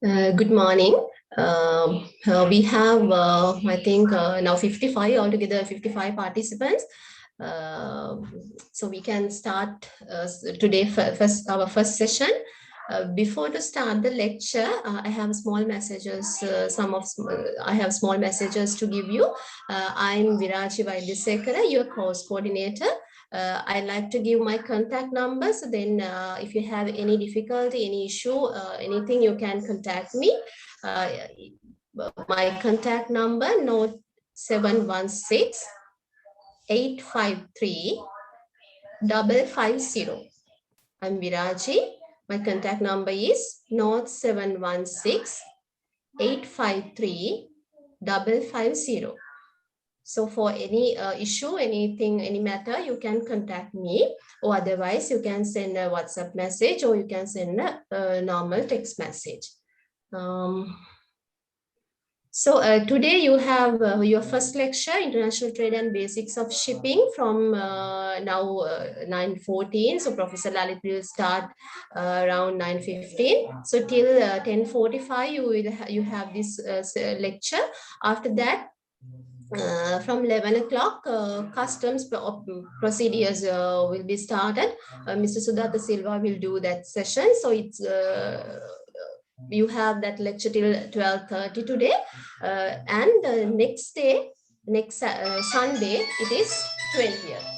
Good morning. We have, I think, now 55 altogether, 55 participants. So we can start today our first session. Before to start the lecture, I have small messages. I have small messages to give you. I'm Virachi Vaidyasekara, your course coordinator. I like to give my contact number. So then if you have any difficulty, any issue, anything, you can contact me. My contact number, note 716 853 550. I'm Viraji. My contact number is note 716 853 550. So for any issue, anything, any matter, you can contact me, or otherwise you can send a WhatsApp message, or you can send a normal text message. Today you have your first lecture, International Trade and Basics of Shipping, from now 9:14. So Professor Lalit will start around 9:15. So till 10:45 you have this lecture. After that, from 11 o'clock, customs procedures will be started. Mr. Sudhata Silva will do that session. So it's you have that lecture till 12:30 today. And next day, next Sunday, it is 20th.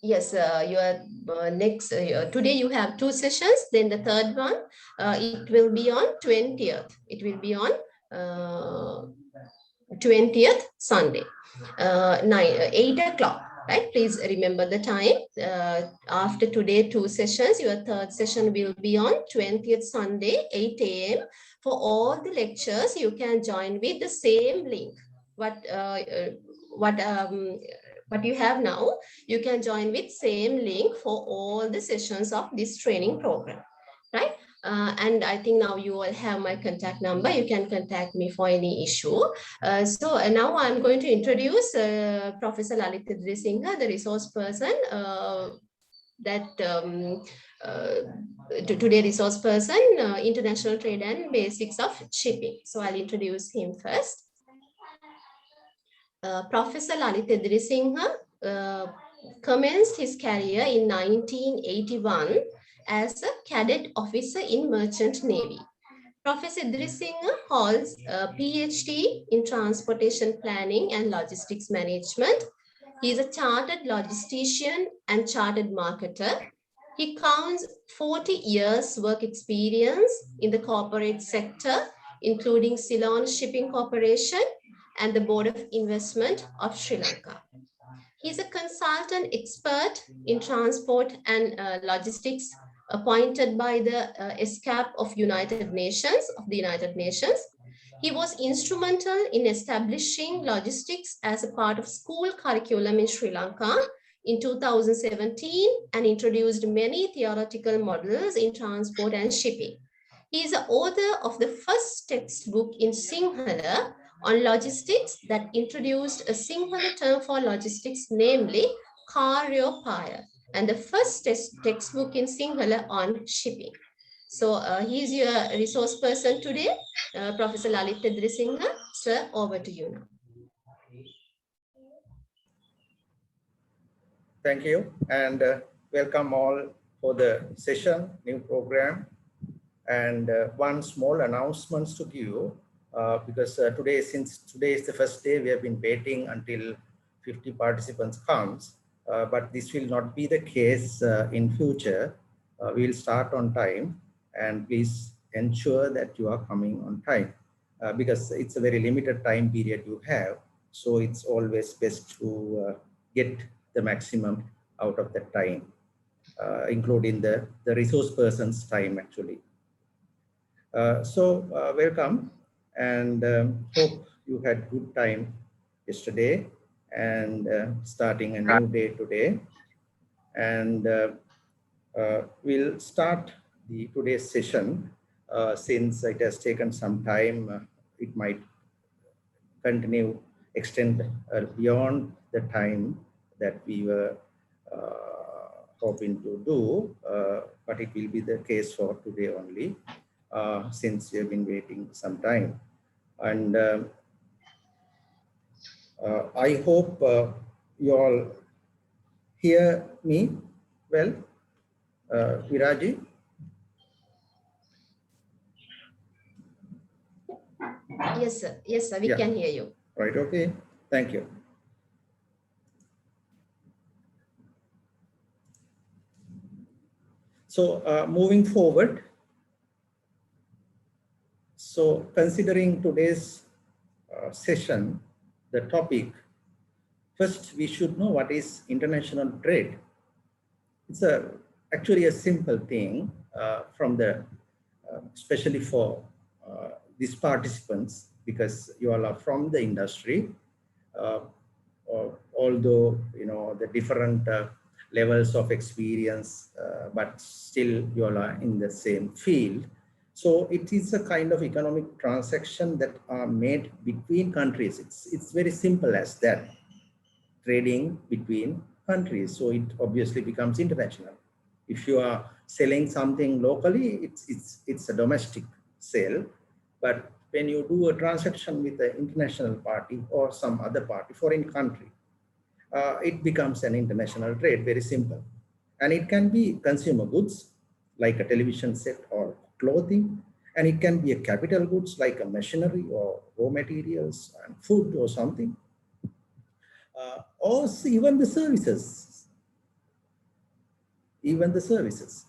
Yes, today you have two sessions. Then the third one, it will be on 20th. It will be on 20th Sunday, 8 o'clock. Right? Please remember the time. After today, two sessions. Your third session will be on 20th Sunday, 8 a.m. For all the lectures, you can join with the same link. What you have now, you can join with same link for all the sessions of this training program, right? And I think now you all have my contact number. You can contact me for any issue. Now I'm going to introduce Professor Lalit Singha, the resource person today resource person, International Trade and Basics of Shipping. So I'll introduce him first. Professor Lalit Singha commenced his career in 1981 as a cadet officer in Merchant Navy. Professor Singha holds a PhD in Transportation Planning and Logistics Management. He is a chartered logistician and chartered marketer. He counts 40 years work experience in the corporate sector, including Ceylon Shipping Corporation and the Board of Investment of Sri Lanka. He's a consultant expert in transport and logistics appointed by the ESCAP of the United Nations. He was instrumental in establishing logistics as a part of school curriculum in Sri Lanka in 2017 and introduced many theoretical models in transport and shipping. He is the author of the first textbook in Sinhala on logistics that introduced a Sinhala term for logistics, namely Karyopaya, and the first textbook in Sinhala on shipping. So he's your resource person today, Professor Lalit Singha. Sir, over to you now. Thank you, and welcome all for the session, new program. And one small announcement to give, because since today is the first day, we have been waiting until 50 participants comes, but this will not be the case in future. We'll start on time, and please ensure that you are coming on time, because it's a very limited time period you have. So it's always best to get the maximum out of that time, including the resource person's time actually. Welcome, and hope you had good time yesterday and starting a new day today. And we'll start today's session. Since it has taken some time, it might extend beyond the time that we were hoping to do, but it will be the case for today only, since we have been waiting some time. And I hope you all hear me well. Viraji? Yes, sir. Yes, sir. We can hear you. Right. Okay. Thank you. So moving forward, so considering today's session, the topic, first we should know what is international trade. It's actually a simple thing from the, especially for these participants, because you all are from the industry, although you know the different levels of experience, but still you all are in the same field. So it is a kind of economic transaction that are made between countries. It's very simple as that, trading between countries. So it obviously becomes international. If you are selling something locally, it's a domestic sale. But when you do a transaction with an international party or some other party, foreign country, it becomes an international trade, very simple. And it can be consumer goods like a television set or clothing, and it can be a capital goods like a machinery or raw materials and food or something, or even the services,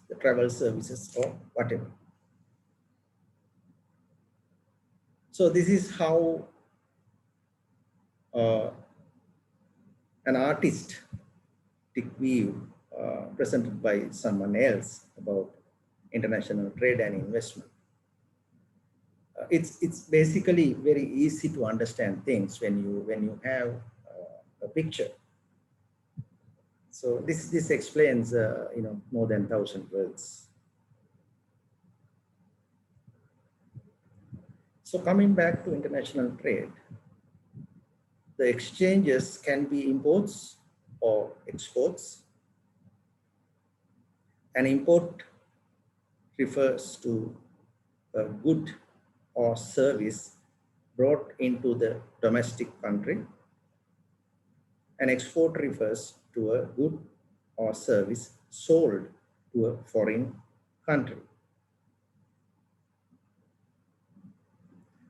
the travel services or whatever. So this is how an artistic view presented by someone else about international trade and investment. It's basically very easy to understand things when you have a picture. So this explains you know, more than 1,000 words. So coming back to international trade, the exchanges can be imports or exports. An import refers to a good or service brought into the domestic country. An export refers to a good or service sold to a foreign country.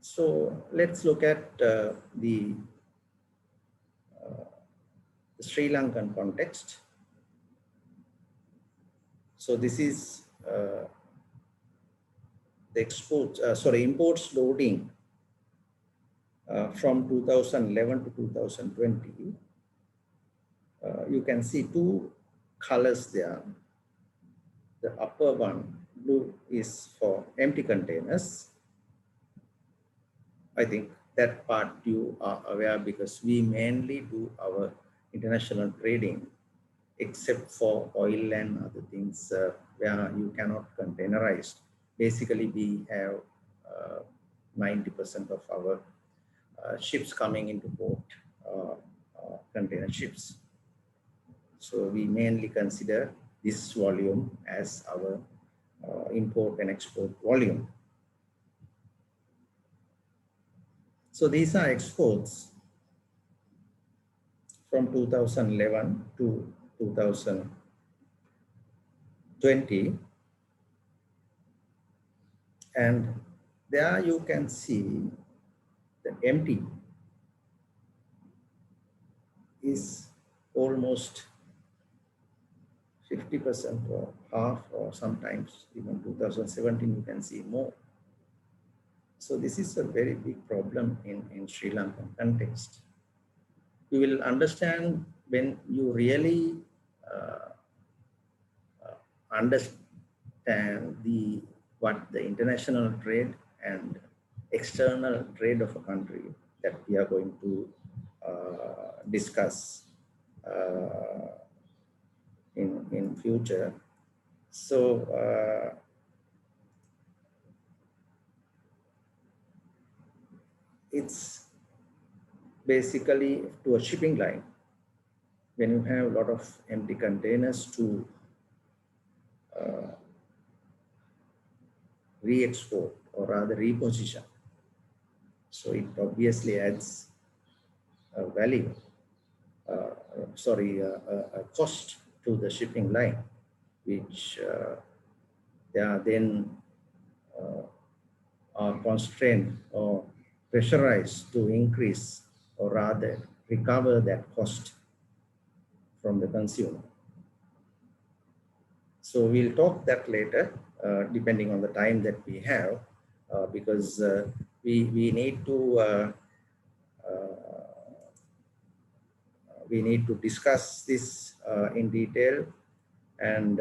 So let's look at the Sri Lankan context. So this is the imports loading from 2011 to 2020. You can see two colors there. The upper one, blue, is for empty containers. I think that part you are aware, because we mainly do our international trading, except for oil and other things where you cannot containerize. Basically, we have 90% of our ships coming into port, container ships. So we mainly consider this volume as our import and export volume. So these are exports from 2011 to 2020. And there you can see the empty is almost 50% or half, or sometimes even 2017 you can see more. So this is a very big problem in Sri Lankan context. You will understand when you really uh, understand what the international trade and external trade of a country that we are going to discuss in future. So it's basically to a shipping line. When you have a lot of empty containers to re-export or rather reposition, so it obviously adds a value, a cost to the shipping line, which they are then are constrained or pressurized to increase or rather recover that cost from the consumer. So we'll talk that later, depending on the time that we have, because we need to discuss this in detail, and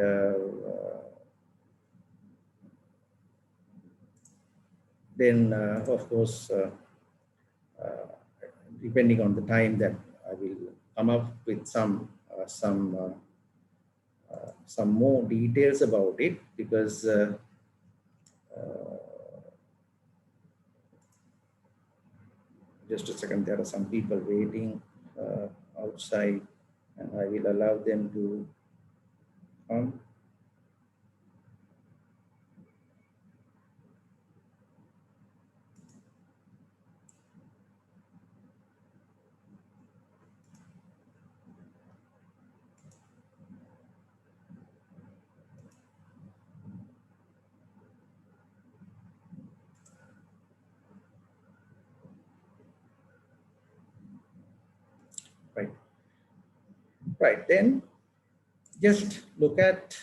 then of course depending on the time that I will come up with some more details about it, because just a second, there are some people waiting outside, and I will allow them to come. Right, then just look at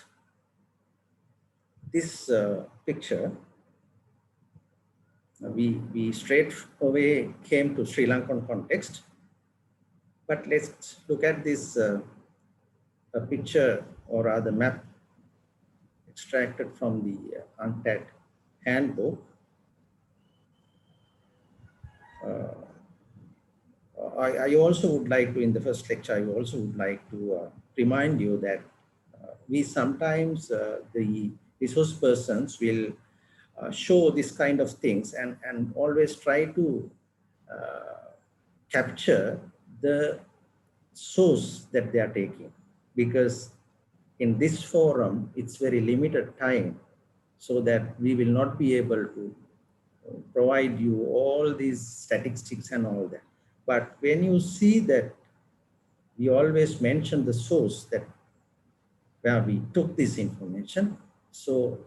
this picture. We straight away came to Sri Lankan context, but let's look at this a picture or rather map extracted from the UNCTAD handbook. I also would like to, in the first lecture, I also would like to remind you that we sometimes, the resource persons will show this kind of things and always try to capture the source that they are taking, because in this forum, it's very limited time, so that we will not be able to provide you all these statistics and all that. But when you see that we always mention the source that where we took this information, so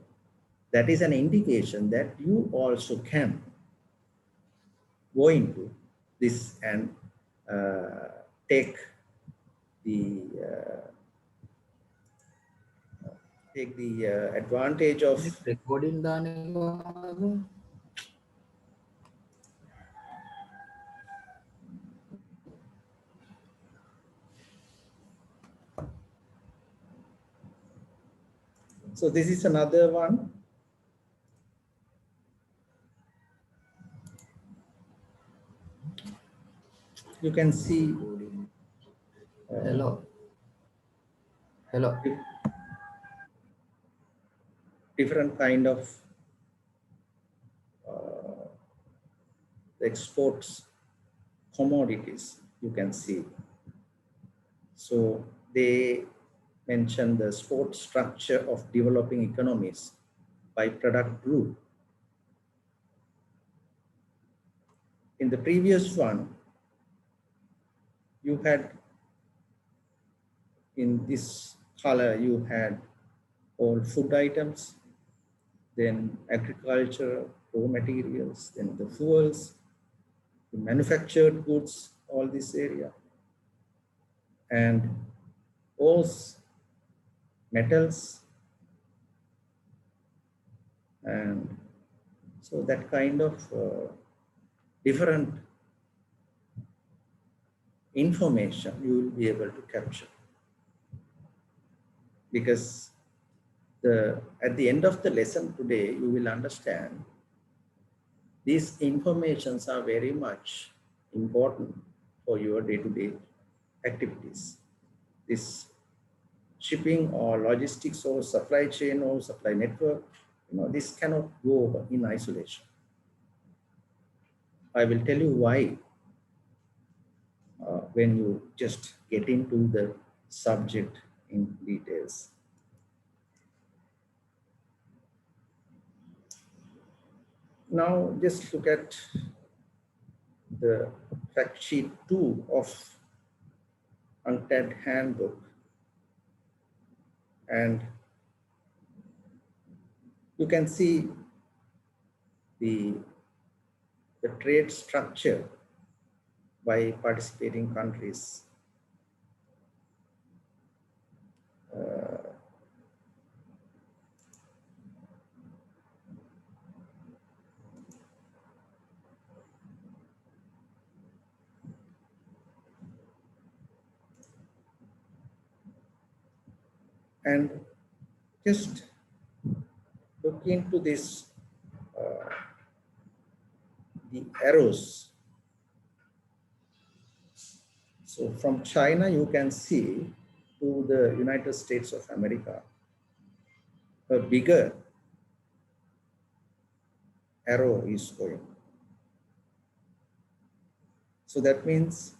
that is an indication that you also can go into this and take the advantage of recording. So this is another one. You can see Hello. different kind of exports commodities, you can see. So they mention the support structure of developing economies by product group. In the previous one, you had, in this color, you had all food items, then agriculture, raw materials, then the fuels, the manufactured goods, all this area, and ores, metals, and so that kind of different information you will be able to capture. because at the end of the lesson today, you will understand these informations are very much important for your day-to-day activities. This shipping or logistics or supply chain or supply network, this cannot go in isolation. I will tell you why when you just get into the subject in details. Now just look at the fact sheet 2 of UNCTAD handbook, and you can see the trade structure by participating countries. And just look into this, the arrows. So from China, you can see to the United States of America, a bigger arrow is going. So that means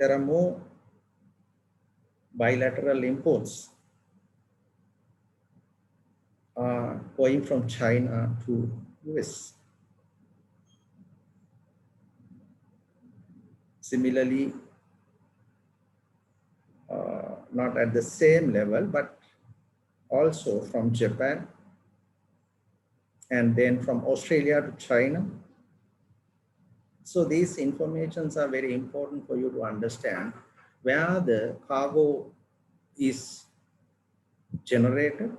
there are more bilateral imports going from China to US. Similarly, not at the same level, but also from Japan, and then from Australia to China. So these informations are very important for you to understand where the cargo is generated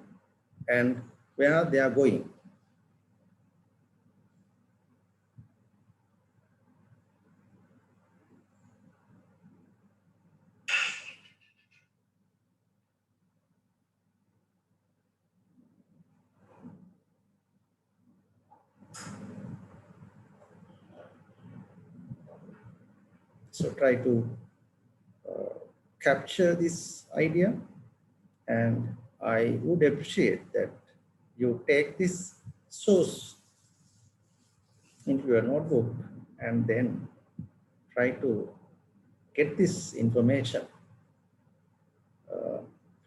and where they are going. So try to capture this idea, and I would appreciate that you take this source into your notebook and then try to get this information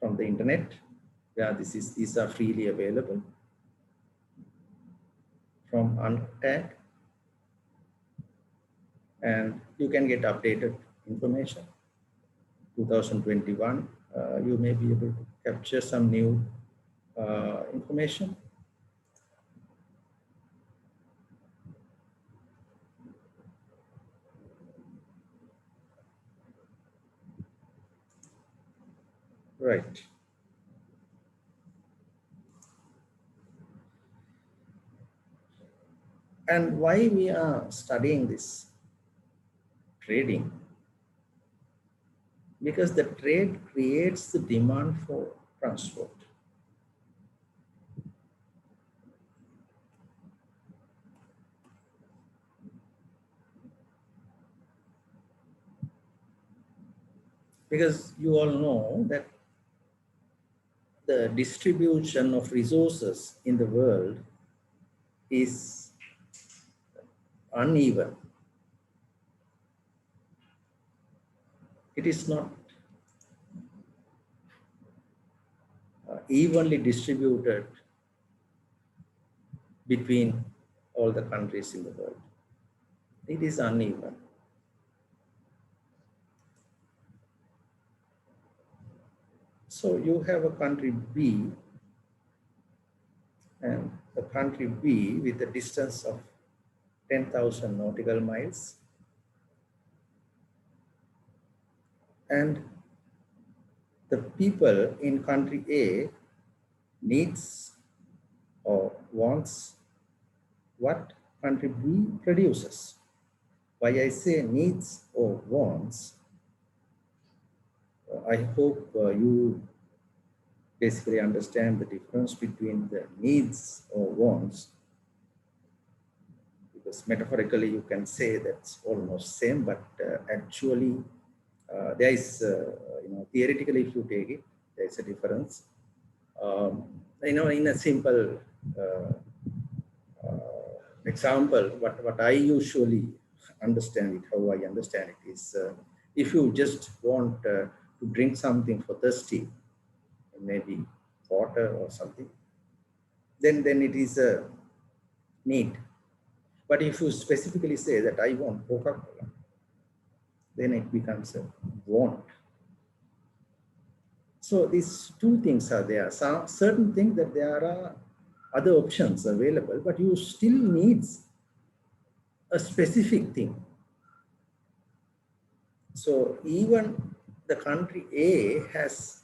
from the internet, where these are freely available from UNCTAD, and you can get updated information. 2021, you may be able to capture some new information. Right. And why we are studying this trading? Because the trade creates the demand for transport. Because you all know that the distribution of resources in the world is uneven. It is not evenly distributed between all the countries in the world. It is uneven. So you have a country B, and the country B with a distance of 10,000 nautical miles, and the people in country A needs or wants what country B produces. Why I say needs or wants, I hope you basically understand the difference between the needs or wants, because metaphorically you can say that's almost same, but actually there is, theoretically if you take it, there is a difference. In a simple example, what I usually understand it, how I understand it is, if you just want to drink something for thirsty, maybe water or something, then it is a need. But if you specifically say that I want Coca-Cola, then it becomes a want. So these two things are there. Some certain things that there are other options available, but you still need a specific thing. So even the country A has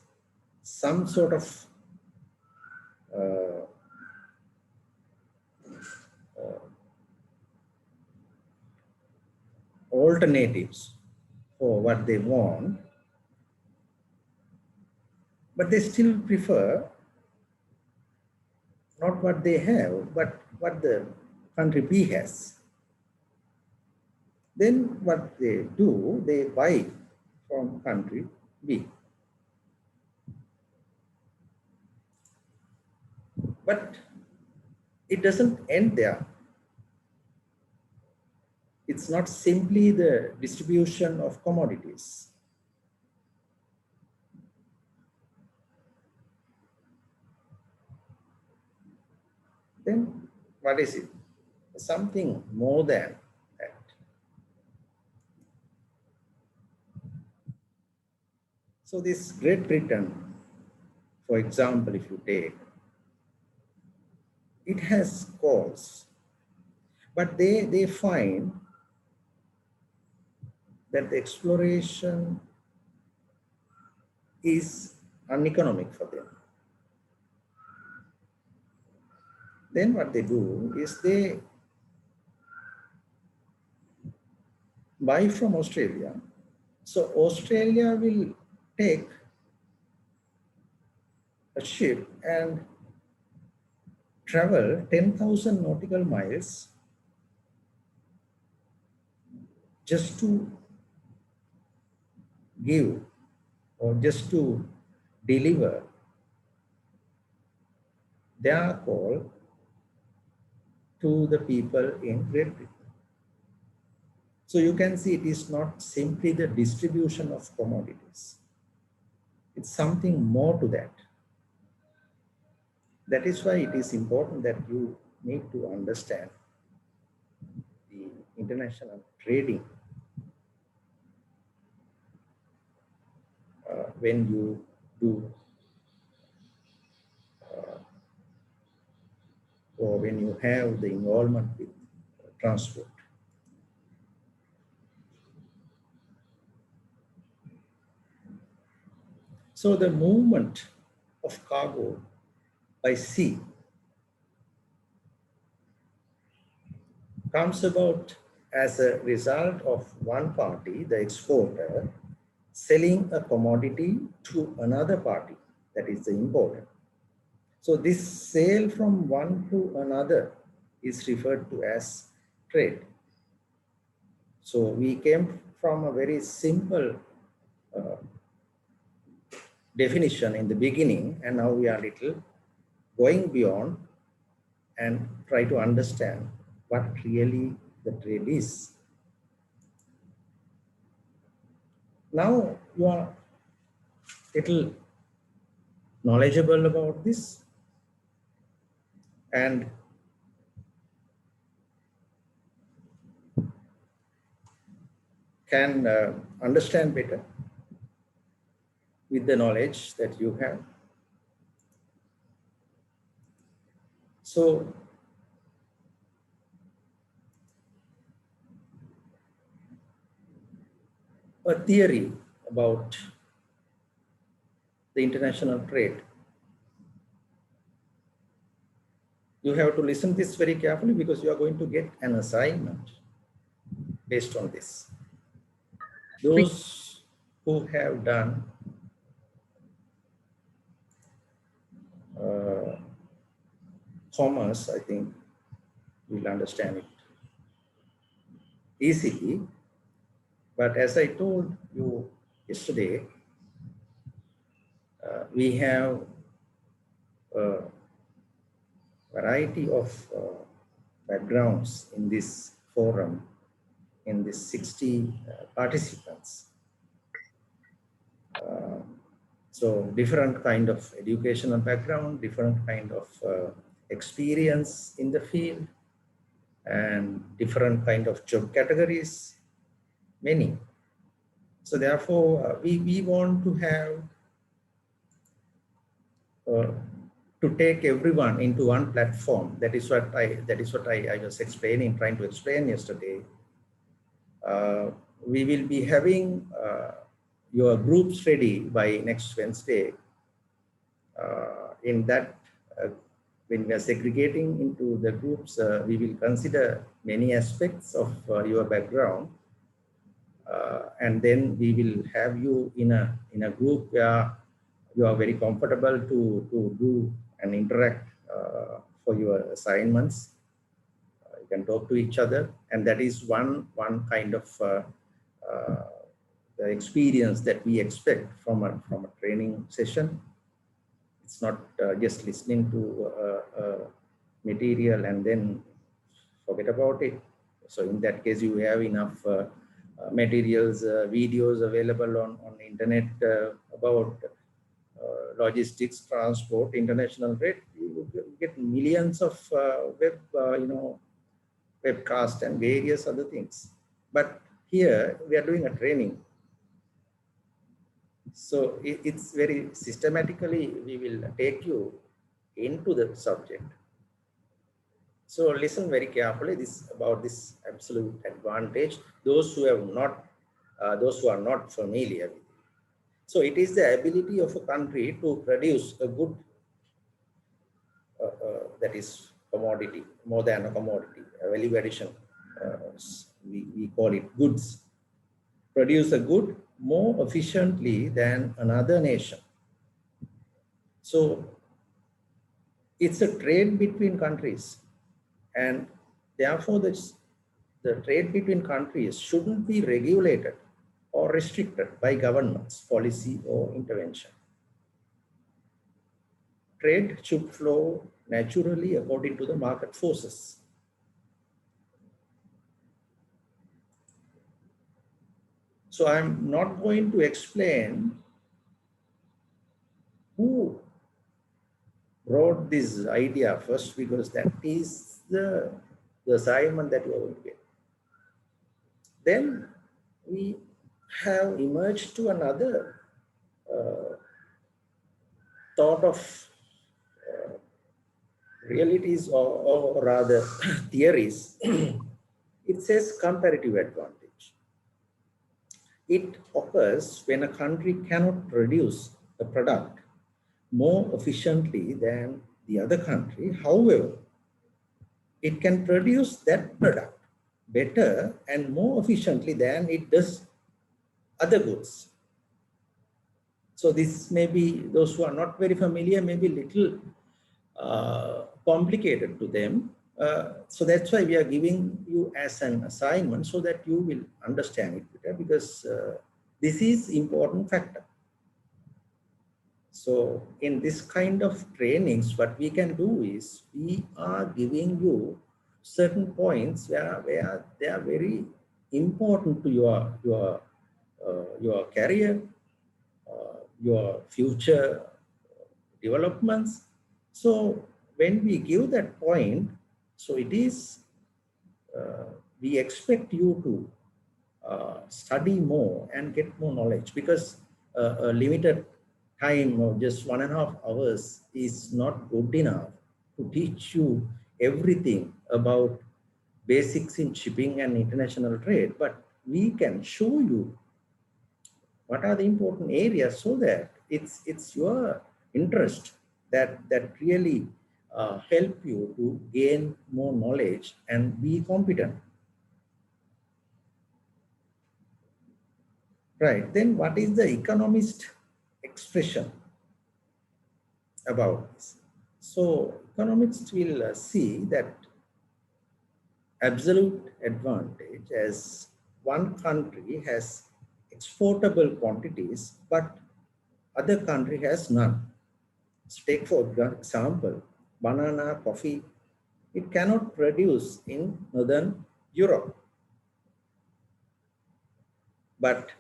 some sort of alternatives for what they want, but they still prefer not what they have, but what the country B has. Then what they do, they buy from country B. But it doesn't end there. It's not simply the distribution of commodities. Then what is it? Something more than that. So this Great Britain, for example, if you take, it has calls, but they find that the exploration is uneconomic for them. Then what they do is they buy from Australia. So Australia will take a ship and travel 10,000 nautical miles just to give or just to deliver their call to the people in Great Britain. So you can see it is not simply the distribution of commodities. It's something more to that. That is why it is important that you need to understand the international trading when you do or when you have the involvement with transport. So the movement of cargo by sea comes about as a result of one party, the exporter, selling a commodity to another party, that is the importer. So this sale from one to another is referred to as trade. So we came from a very simple definition in the beginning, and now we are little going beyond and try to understand what really the trade is. Now you are little knowledgeable about this and can understand better with the knowledge that you have. So a theory about the international trade. You have to listen this very carefully because you are going to get an assignment based on this. Those who have done commerce, I think you'll understand it easily. But as I told you yesterday, we have a variety of backgrounds in this forum, in this 60 participants. So different kind of educational background, different kind of experience in the field, and different kind of job categories, many. So therefore, we want to have to take everyone into one platform. That is what I was explaining, trying to explain yesterday. We will be having your groups ready by next Wednesday. In that, when we are segregating into the groups, we will consider many aspects of your background, and then we will have you in a group where you are very comfortable to do and interact for your assignments. You can talk to each other, and that is one kind of the experience that we expect from a training session. It's not just listening to material and then forget about it. So in that case, you have enough materials, videos available on the internet about logistics, transport, international trade. You get millions of webcast and various other things. But here we are doing a training. So it's very systematically, we will take you into the subject. So listen very carefully about this absolute advantage. Those who are not familiar with it. So it is the ability of a country to produce a good that is commodity, more than a commodity, a value addition. We call it goods. Produce a good more efficiently than another nation. So it's a trade between countries, and therefore the trade between countries shouldn't be regulated or restricted by governments, policy or intervention. Trade should flow naturally according to the market forces. So I'm not going to explain who brought this idea first, because that is the assignment that you are going to get. Then we have emerged to another thought of realities, or rather theories. It says comparative advantage. It occurs when a country cannot produce a product more efficiently than the other country. However, it can produce that product better and more efficiently than it does other goods. So this may be, those who are not very familiar, may be little complicated to them. So that's why we are giving you as an assignment, so that you will understand it better, because this is important factor. So in this kind of trainings, what we can do is we are giving you certain points where they are very important to your career, your future developments. So when we give that point, so it is, we expect you to study more and get more knowledge, because a limited time of just 1.5 hours is not good enough to teach you everything about basics in shipping and international trade. But we can show you what are the important areas, so that it's your interest that really help you to gain more knowledge and be competent. Right, then what is the economist expression about this? So economists will see that absolute advantage as one country has exportable quantities, but other country has none. So take for example, banana, coffee, it cannot produce in Northern Europe, but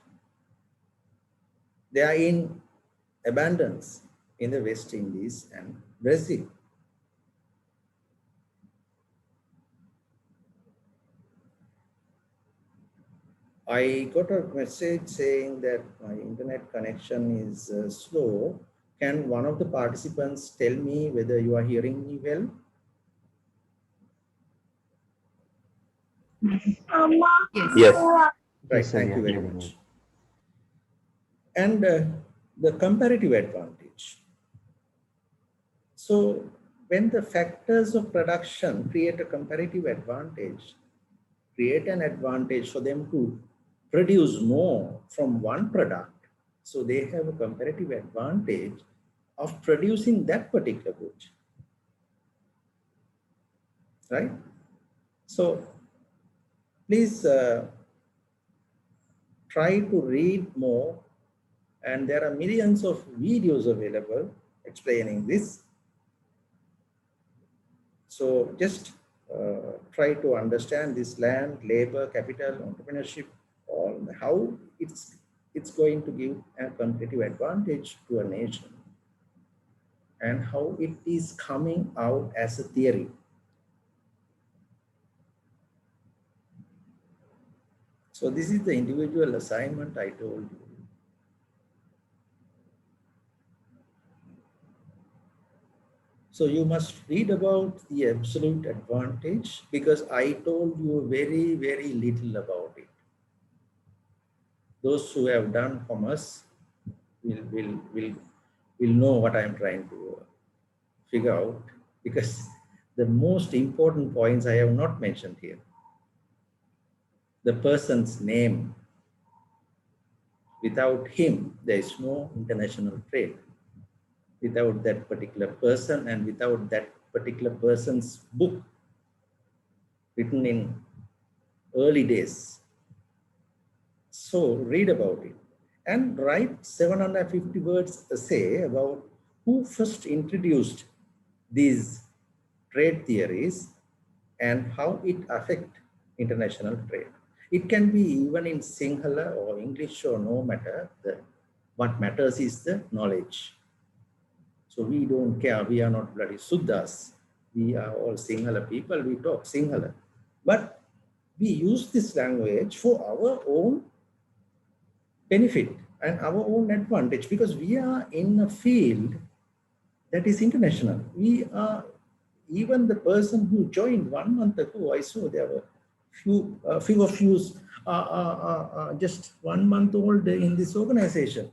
they are in abundance in the West Indies and Brazil. I got a message saying that my internet connection is slow. Can one of the participants tell me whether you are hearing me well? Yes. Yes. Right, Yes, sir, we thank are you very hearing you. much. And the comparative advantage. So when the factors of production create a comparative advantage, create an advantage for them to produce more from one product, so they have a comparative advantage of producing that particular good, right? So please try to read more, and there are millions of videos available explaining this. So just try to understand this land, labor, capital, entrepreneurship, all how it's going to give a competitive advantage to a nation, and how it is coming out as a theory. So this is the individual assignment I told you. So you must read about the absolute advantage, because I told you very, very little about it. Those who have done commerce will know what I'm trying to figure out, because the most important points I have not mentioned here. The person's name. Without him, there is no international trade. Without that particular person, and without that particular person's book written in early days. So read about it and write 750 words essay about who first introduced these trade theories and how it affect international trade. It can be even in Sinhala or English or no matter. What matters is the knowledge. So we don't care. We are not bloody Suddhas. We are all Sinhala people. We talk Sinhala. But we use this language for our own benefit and our own advantage, because we are in a field that is international. We are, even the person who joined 1 month ago, I saw there were few of you just 1 month old in this organization,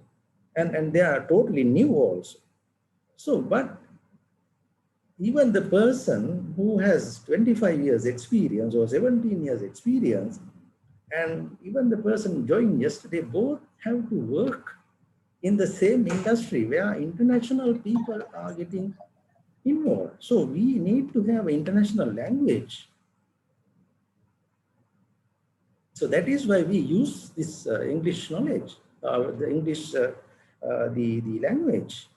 and they are totally new also. So, but even the person who has 25 years experience or 17 years experience, and even the person joined yesterday, both have to work in the same industry where international people are getting involved. So we need to have international language. So that is why we use this English knowledge, the English, the language.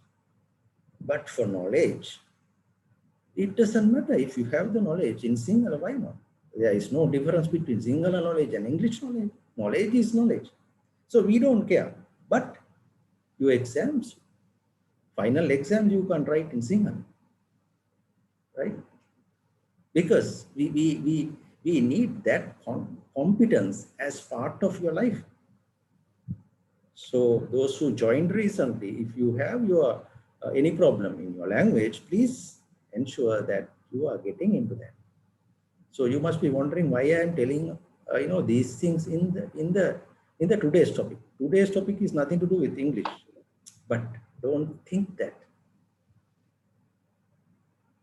But for knowledge, it doesn't matter if you have the knowledge in Sinhala, why not? There is no difference between Sinhala knowledge and English knowledge. Knowledge is knowledge. So we don't care. But your exams, final exams, you can write in Sinhala, right? Because we need that competence as part of your life. So those who joined recently, if you have your any problem in your language, please ensure that you are getting into that. So you must be wondering why I am telling these things in the today's topic. Today's topic is nothing to do with English, but don't think that.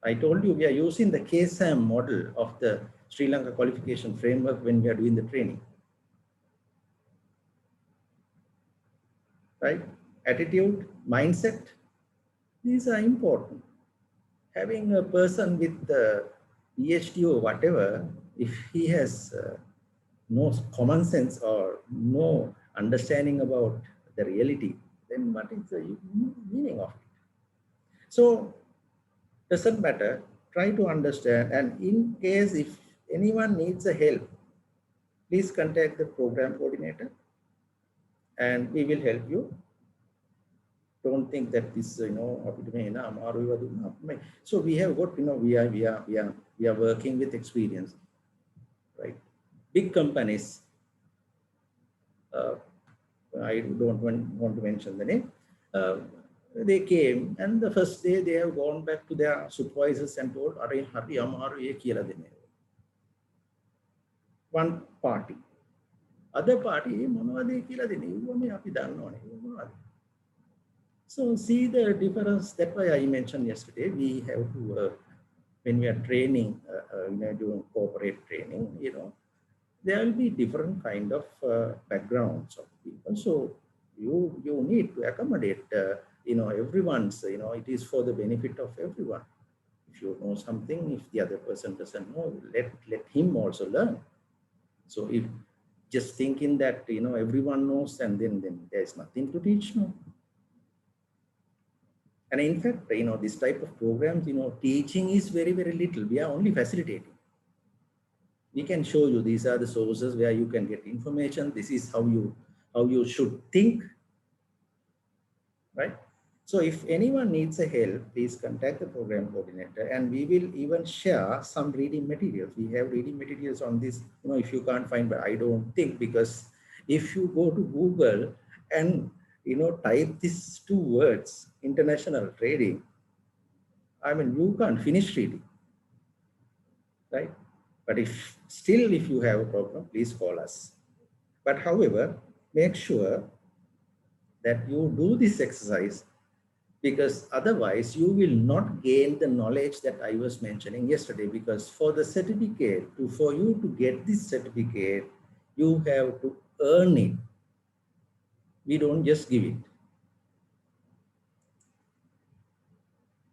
I told you we are using the KSAM model of the Sri Lanka qualification framework when we are doing the training. Right? Attitude, mindset, these are important. having a person with PhD or whatever, if he has no common sense or no understanding about the reality, then what is the meaning of it? So doesn't matter. Try to understand, and in case if anyone needs a help, please contact the program coordinator, and we will help you. Don't think that this so we have got we are working with experience, right? Big companies, I don't want to mention the name. They came, and the first day they have gone back to their supervisors and told, one party. Other party, so see the difference. That's why I mentioned yesterday, we have to work when we are training, doing corporate training, there will be different kind of backgrounds of people. So you need to accommodate, everyone's, it is for the benefit of everyone. If you know something, if the other person doesn't know, let him also learn. So if just thinking that, everyone knows, and then there's nothing to teach, no. And in fact, this type of programs, teaching is very, very little. We are only facilitating. We can show you these are the sources where you can get information. This is how you should think, right? So if anyone needs a help, please contact the program coordinator, and we will even share some reading materials. We have reading materials on this, if you can't find, but I don't think, because if you go to Google and, type these two words, international trading, I mean, you can't finish reading, right? But if you have a problem, please call us. But however, make sure that you do this exercise, because otherwise you will not gain the knowledge that I was mentioning yesterday. Because for the certificate, for you to get this certificate, you have to earn it. We don't just give it.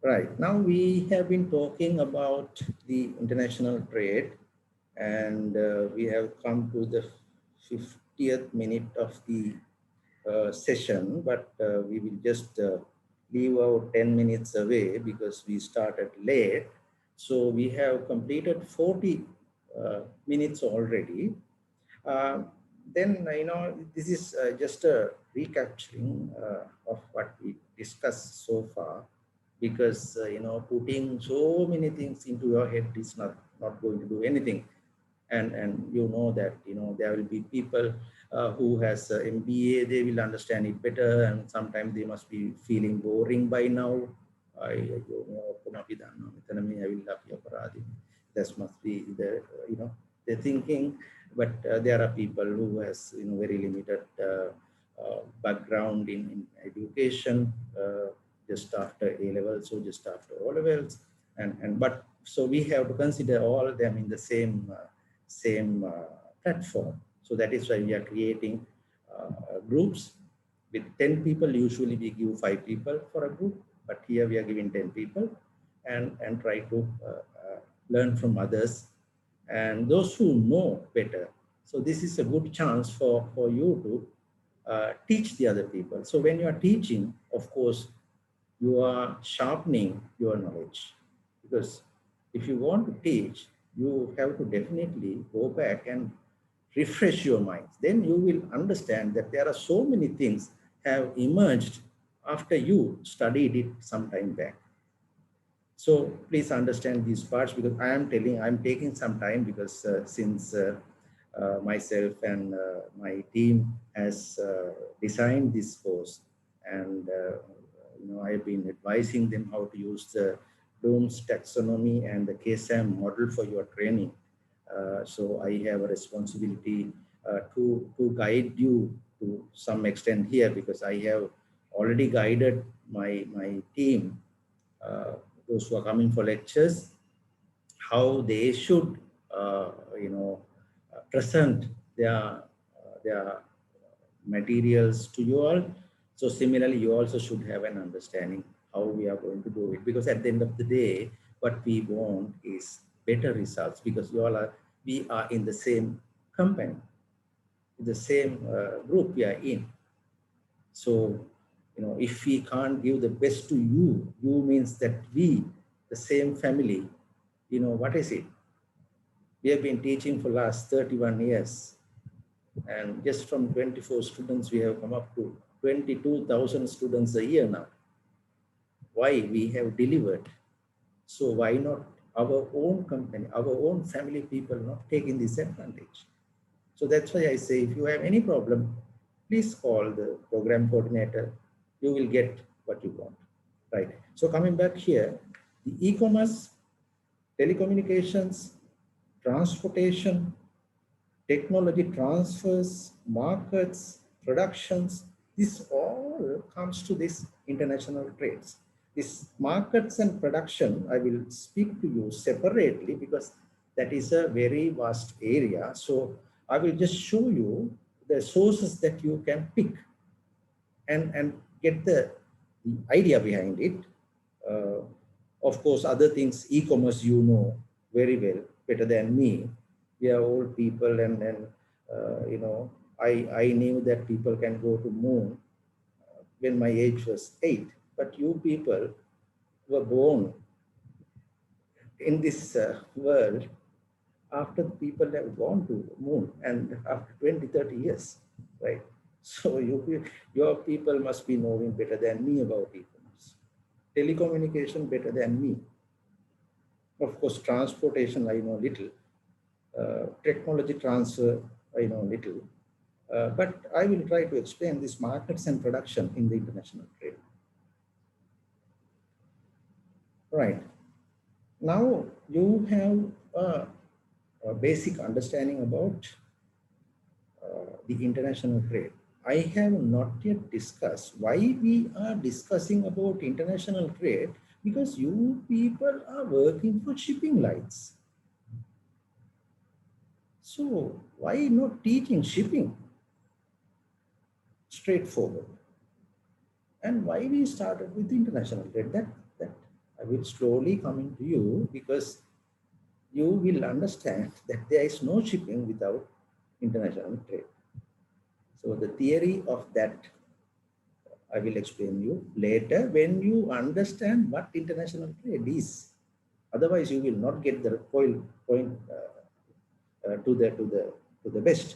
Right, now we have been talking about the international trade, and we have come to the 50th minute of the session, but we will just leave out 10 minutes away because we started late. So we have completed 40 minutes already. Then, this is just a recapturing of what we discussed so far, because, putting so many things into your head is not going to do anything. And you know that, there will be people who has MBA, they will understand it better, and sometimes they must be feeling boring by now. That must be the thinking. But there are people who has very limited background in education, just after A levels, so just after O levels, but so we have to consider all of them in the same platform. So that is why we are creating groups with 10 people. Usually we give 5 people for a group, but here we are giving 10 people, and try to learn from others and those who know better. So this is a good chance for you to teach the other people. So when you are teaching, of course, you are sharpening your knowledge, because if you want to teach, you have to definitely go back and refresh your mind. Then you will understand that there are so many things have emerged after you studied it some time back. So please understand these parts, because I'm taking some time, because since myself and my team has designed this course, and I've been advising them how to use the Bloom's taxonomy and the KSAM model for your training. So I have a responsibility to guide you to some extent here, because I have already guided my team, those who are coming for lectures, how they should present their materials to you all. So similarly, you also should have an understanding how we are going to do it. Because at the end of the day, what we want is better results, because we are in the same company, the same group we are in. So, if we can't give the best to you means that we, the same family, what is it? We have been teaching for last 31 years. And just from 24 students, we have come up to 22,000 students a year now. Why? We have delivered. So why not our own company, our own family people not taking this advantage? So that's why I say, if you have any problem, please call the program coordinator. You will get what you want, right? So coming back here, the e-commerce, telecommunications, transportation, technology transfers, markets, productions, this all comes to this international trades. This markets and production, I will speak to you separately because that is a very vast area. So I will just show you the sources that you can pick and get the idea behind it. Of course, other things, e-commerce, very well, better than me. We are old people, and then I knew that people can go to moon when my age was 8. But you people were born in this world after the people have gone to moon, and after 20, 30 years, right? So your people must be knowing better than me about e-commerce. Telecommunication better than me. Of course, transportation, I know little. Technology transfer, I know little. But I will try to explain these markets and production in the international trade. Right. Now you have a basic understanding about the international trade. I have not yet discussed why we are discussing about international trade, because you people are working for shipping lines. So why not teaching shipping? Straightforward. And why we started with international trade, that I will slowly coming to you, because you will understand that there is no shipping without international trade. So the theory of that I will explain you later when you understand what international trade is. Otherwise, you will not get the point to the best.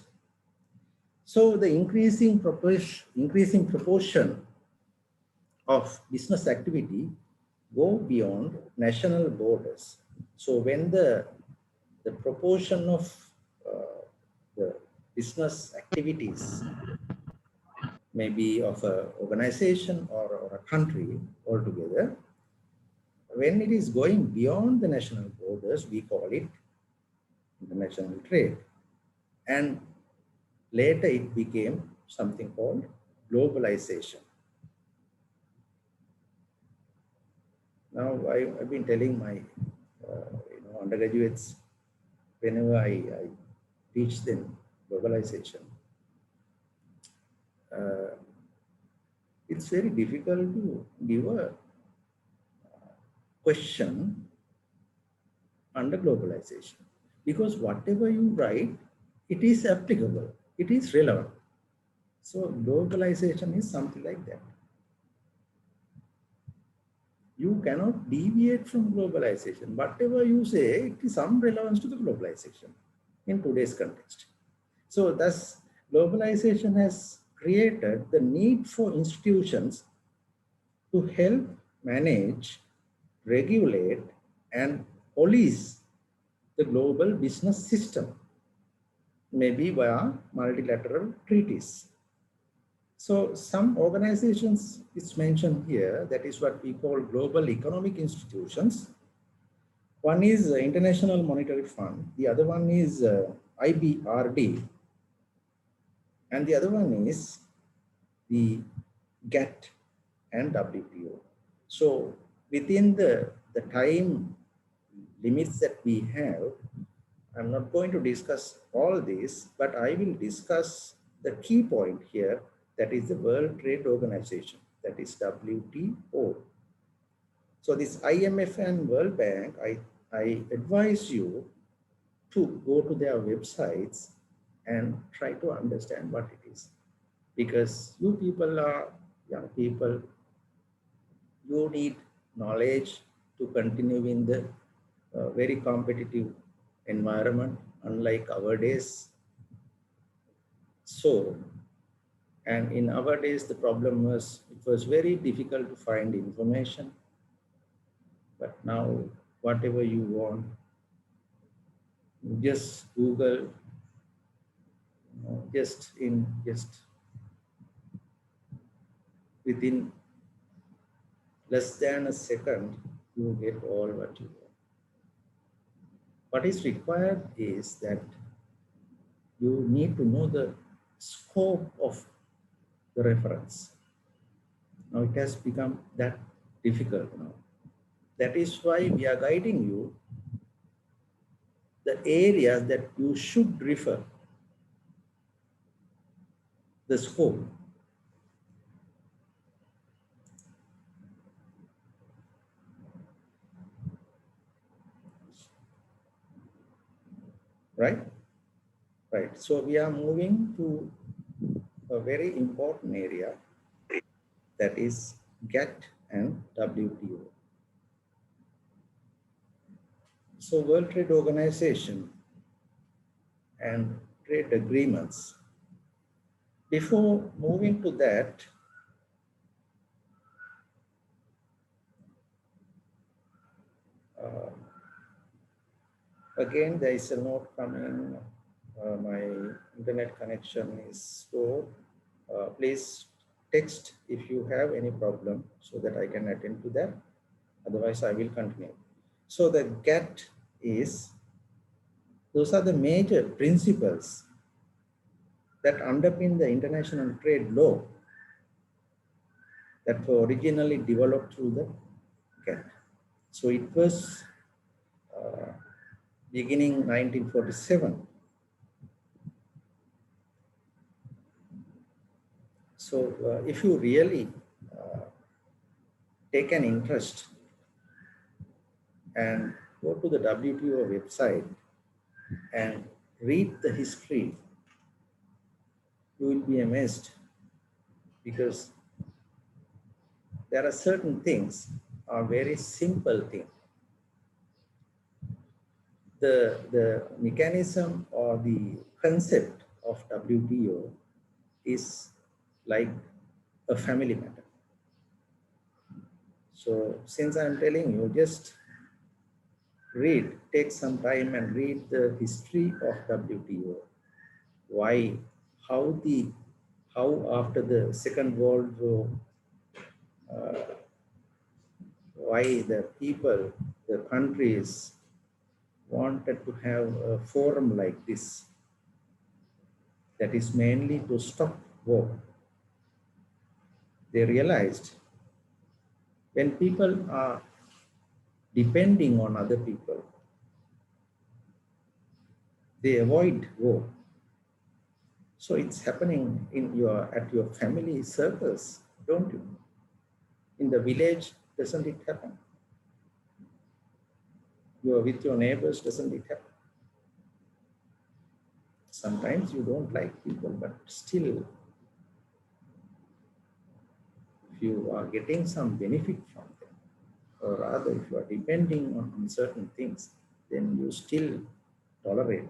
So the increasing proportion of business activity go beyond national borders. So when the proportion of the business activities, maybe of an organization or a country altogether, when it is going beyond the national borders, we call it international trade. And later it became something called globalization. Now I've been telling my undergraduates, whenever I teach them globalization, it's very difficult to give a question under globalization, because whatever you write, it is applicable, it is relevant. So globalization is something like that. You cannot deviate from globalization. Whatever you say, it is some relevance to the globalization in today's context. So thus, globalization has created the need for institutions to help manage, regulate, and police the global business system, maybe via multilateral treaties. So some organizations is mentioned here, that is what we call global economic institutions. One is the International Monetary Fund, the other one is IBRD, and the other one is the GATT and WTO. So within the time limits that we have, I'm not going to discuss all this, but I will discuss the key point here, that is the World Trade Organization, that is WTO. So this IMF and World Bank, I advise you to go to their websites and try to understand what it is. Because you people are young people, you need knowledge to continue in the very competitive environment, unlike our days. So, and in our days, the problem was, it was very difficult to find information. But now, whatever you want, just Google, just within less than a second, you get all what you want. What is required is that you need to know the scope of the reference. Now it has become that difficult now. That is why we are guiding you the areas that you should refer, the scope. Right? Right. So we are moving to a very important area, that is GATT and WTO. So World Trade Organization and trade agreements. Before moving to that, again, there is a note coming. My internet connection is slow. Please text if you have any problem so that I can attend to that. Otherwise, I will continue. So the GATT is, those are the major principles that underpin the international trade law that were originally developed through the GATT. So it was beginning 1947. So if you really take an interest and go to the WTO website and read the history, you will be amazed, because there are certain things are very simple things. The mechanism or the concept of WTO is like a family matter. So since I'm telling you, just take some time and read the history of WTO. Why, how after the Second World War, why the people, the countries wanted to have a forum like this, that is mainly to stop war. They realized when people are depending on other people, they avoid war. So it's happening at your family circles, don't you? In the village, doesn't it happen? You are with your neighbors, doesn't it happen? Sometimes you don't like people, but still, if you are getting some benefit from them, or rather if you are depending on certain things, then you still tolerate.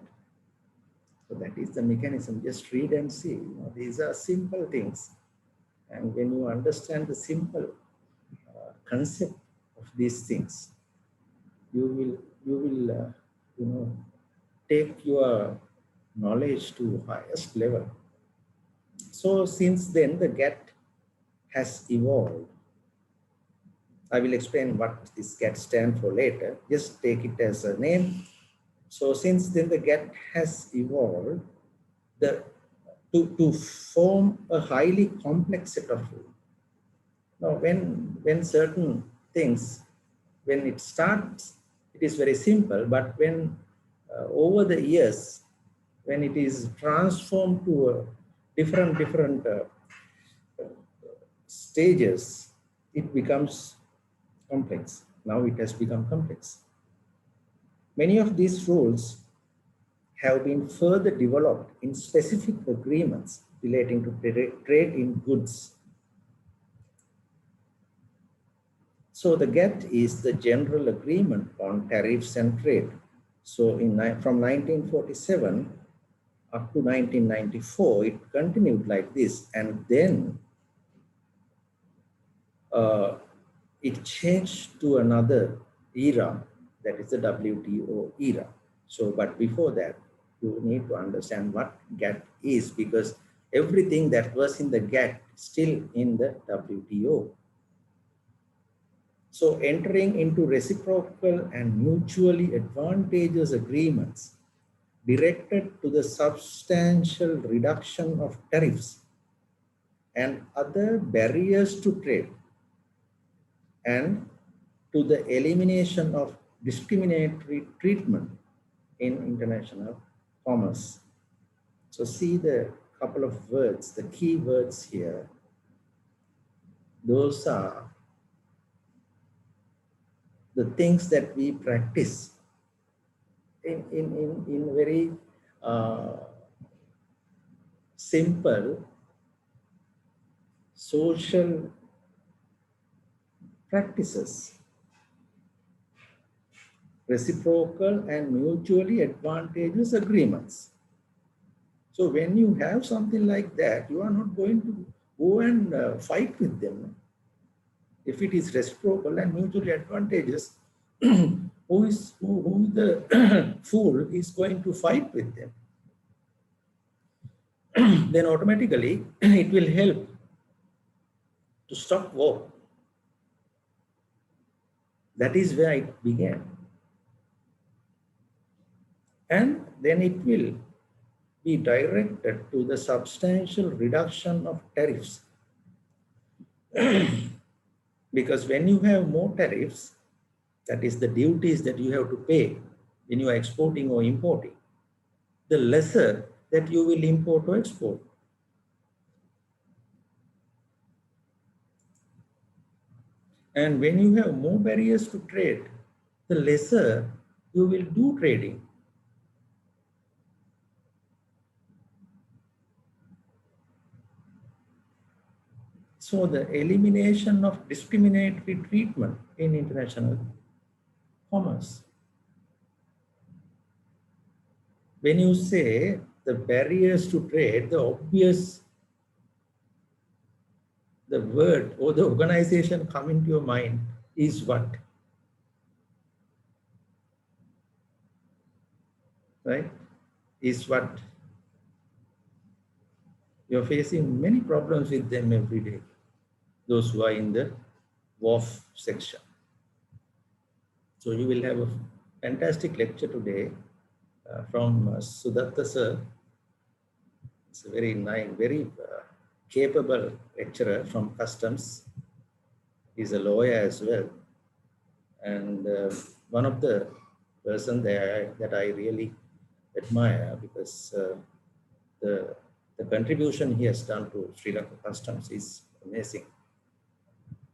So that is the mechanism. Just read and see. These are simple things. And when you understand the simple concept of these things, you will take your knowledge to highest level. So since then, the GATT has evolved. I will explain what this GATT stands for later. Just take it as a name. So since then, the GATT has evolved to form a highly complex set of rules. Now, when certain things, when it starts, it is very simple, but when over the years, when it is transformed to different stages, it becomes complex. Now it has become complex. Many of these rules have been further developed in specific agreements relating to trade in goods. So the GATT is the General Agreement on Tariffs and Trade. So from 1947 up to 1994, it continued like this, and then it changed to another era, that is the WTO era. So, but before that, you need to understand what GATT is, because everything that was in the GATT is still in the WTO. So entering into reciprocal and mutually advantageous agreements directed to the substantial reduction of tariffs and other barriers to trade, and to the elimination of discriminatory treatment in international commerce. So see the couple of words, the key words here. Those are the things that we practice in very simple social practices. Reciprocal and mutually advantageous agreements. So when you have something like that, you are not going to go and fight with them. If it is reciprocal and mutually advantageous, who the fool is going to fight with them? Then automatically it will help to stop war. That is where it began. And then it will be directed to the substantial reduction of tariffs. Because when you have more tariffs, that is the duties that you have to pay when you are exporting or importing, the lesser that you will import or export. And when you have more barriers to trade, the lesser you will do trading. So the elimination of discriminatory treatment in international commerce. When you say the barriers to trade, the obvious, the word or the organization come into your mind is what? Right? Is what? You're facing many problems with them every day, those who are in the WOF section. So you will have a fantastic lecture today from Sudatta sir. It's a very nice, very capable lecturer from customs. He's a lawyer as well. And one of the person that I really admire, because the contribution he has done to Sri Lanka customs is amazing,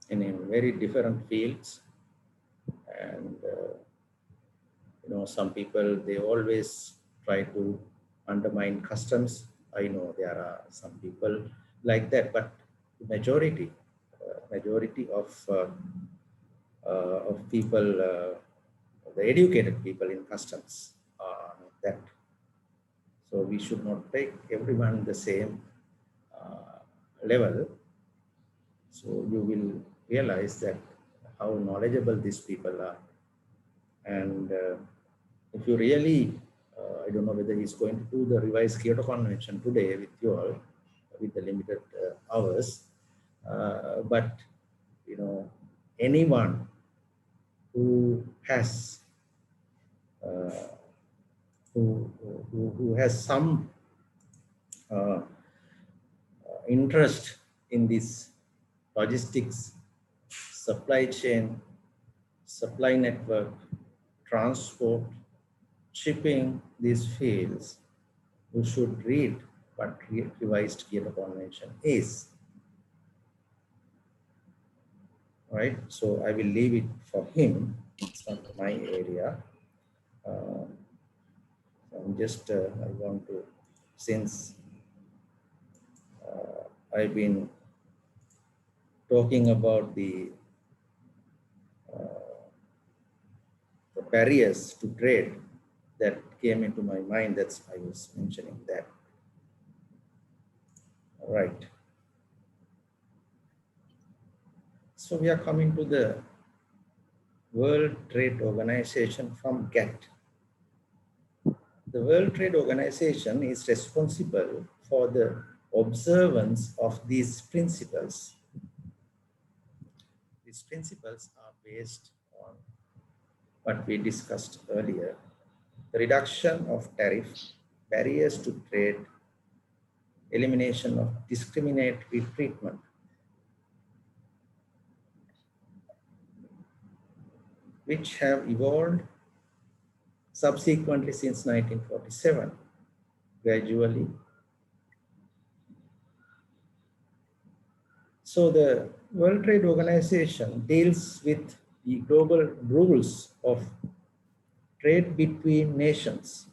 and in very different fields. And you know, some people, they always try to undermine customs. I know there are some people like that, but the majority of people, the educated people in customs are that. So we should not take everyone the same level. So you will realize that how knowledgeable these people are. And if you really, I don't know whether he's going to do the revised Kyoto Convention today with you all, with the limited hours, but you know, anyone who has who has some interest in this logistics, supply chain, supply network, transport, shipping, these fields, you should read what revised Kyoto Convention is. right? So I will leave it for him. It's not my area. Uh, I'm just, I want to, since I've been talking about the barriers to trade that came into my mind, that's I was mentioning that. All right. So we are coming to the World Trade Organization from GATT. The World Trade Organization is responsible for the observance of these principles. These principles are based on what we discussed earlier: the reduction of tariff, barriers to trade, elimination of discriminatory treatment, which have evolved subsequently since 1947, gradually. So the World Trade Organization deals with the global rules of trade between nations.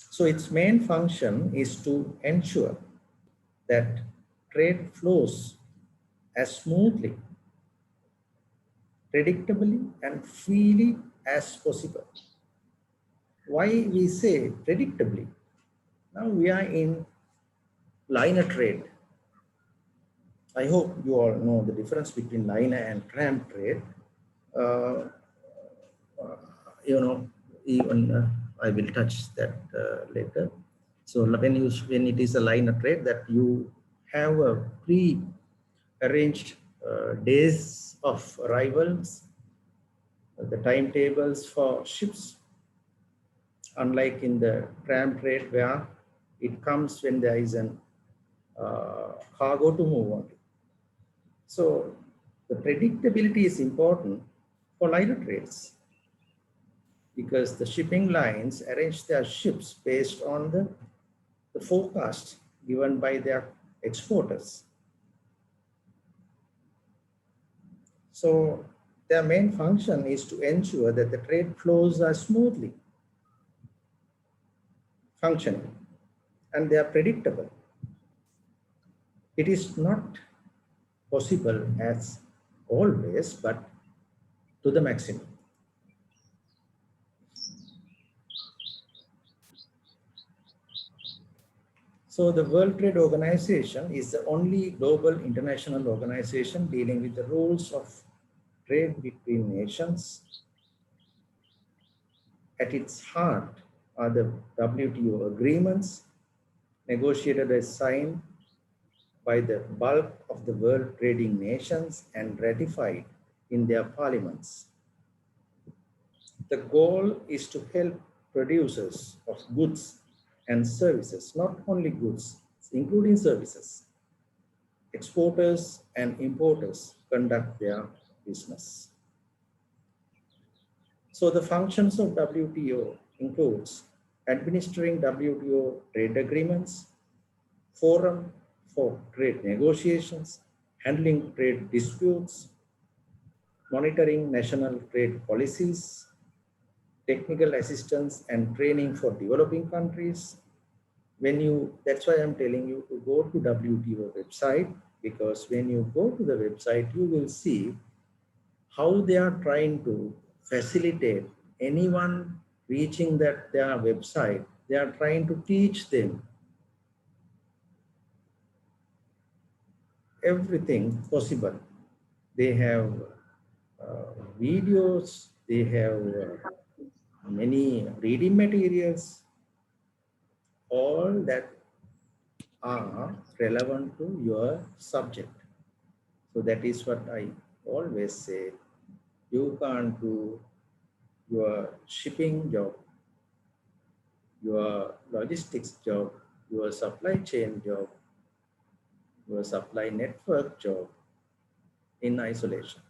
So its main function is to ensure that trade flows as smoothly, predictably, and freely as possible. Why we say predictably? Now we are in liner trade. I hope you all know the difference between liner and tramp trade. Uh, you know, even I will touch that later. So when it is a liner trade, that you have a pre-arranged days of arrivals, the timetables for ships, unlike in the tram trade where it comes when there is an cargo to move on. So the predictability is important for liner trades, because the shipping lines arrange their ships based on the forecast given by their exporters. So their main function is to ensure that the trade flows are smoothly functioning and they are predictable. It is not possible as always, but to the maximum. So the World Trade Organization is the only global international organization dealing with the rules of trade between nations. At its heart are the WTO agreements negotiated and signed by the bulk of the world trading nations and ratified in their parliaments. The goal is to help producers of goods and services, not only goods, including services, exporters and importers conduct their business. So the functions of WTO includes administering WTO trade agreements, forum for trade negotiations, handling trade disputes, monitoring national trade policies, technical assistance and training for developing countries. That's why I'm telling you to go to WTO website, because when you go to the website, you will see how they are trying to facilitate anyone reaching their website. They are trying to teach them everything possible. They have videos, they have many reading materials, all that are relevant to your subject. So that is what I always say. You can't do your shipping job, your logistics job, your supply chain job, your supply network job in isolation.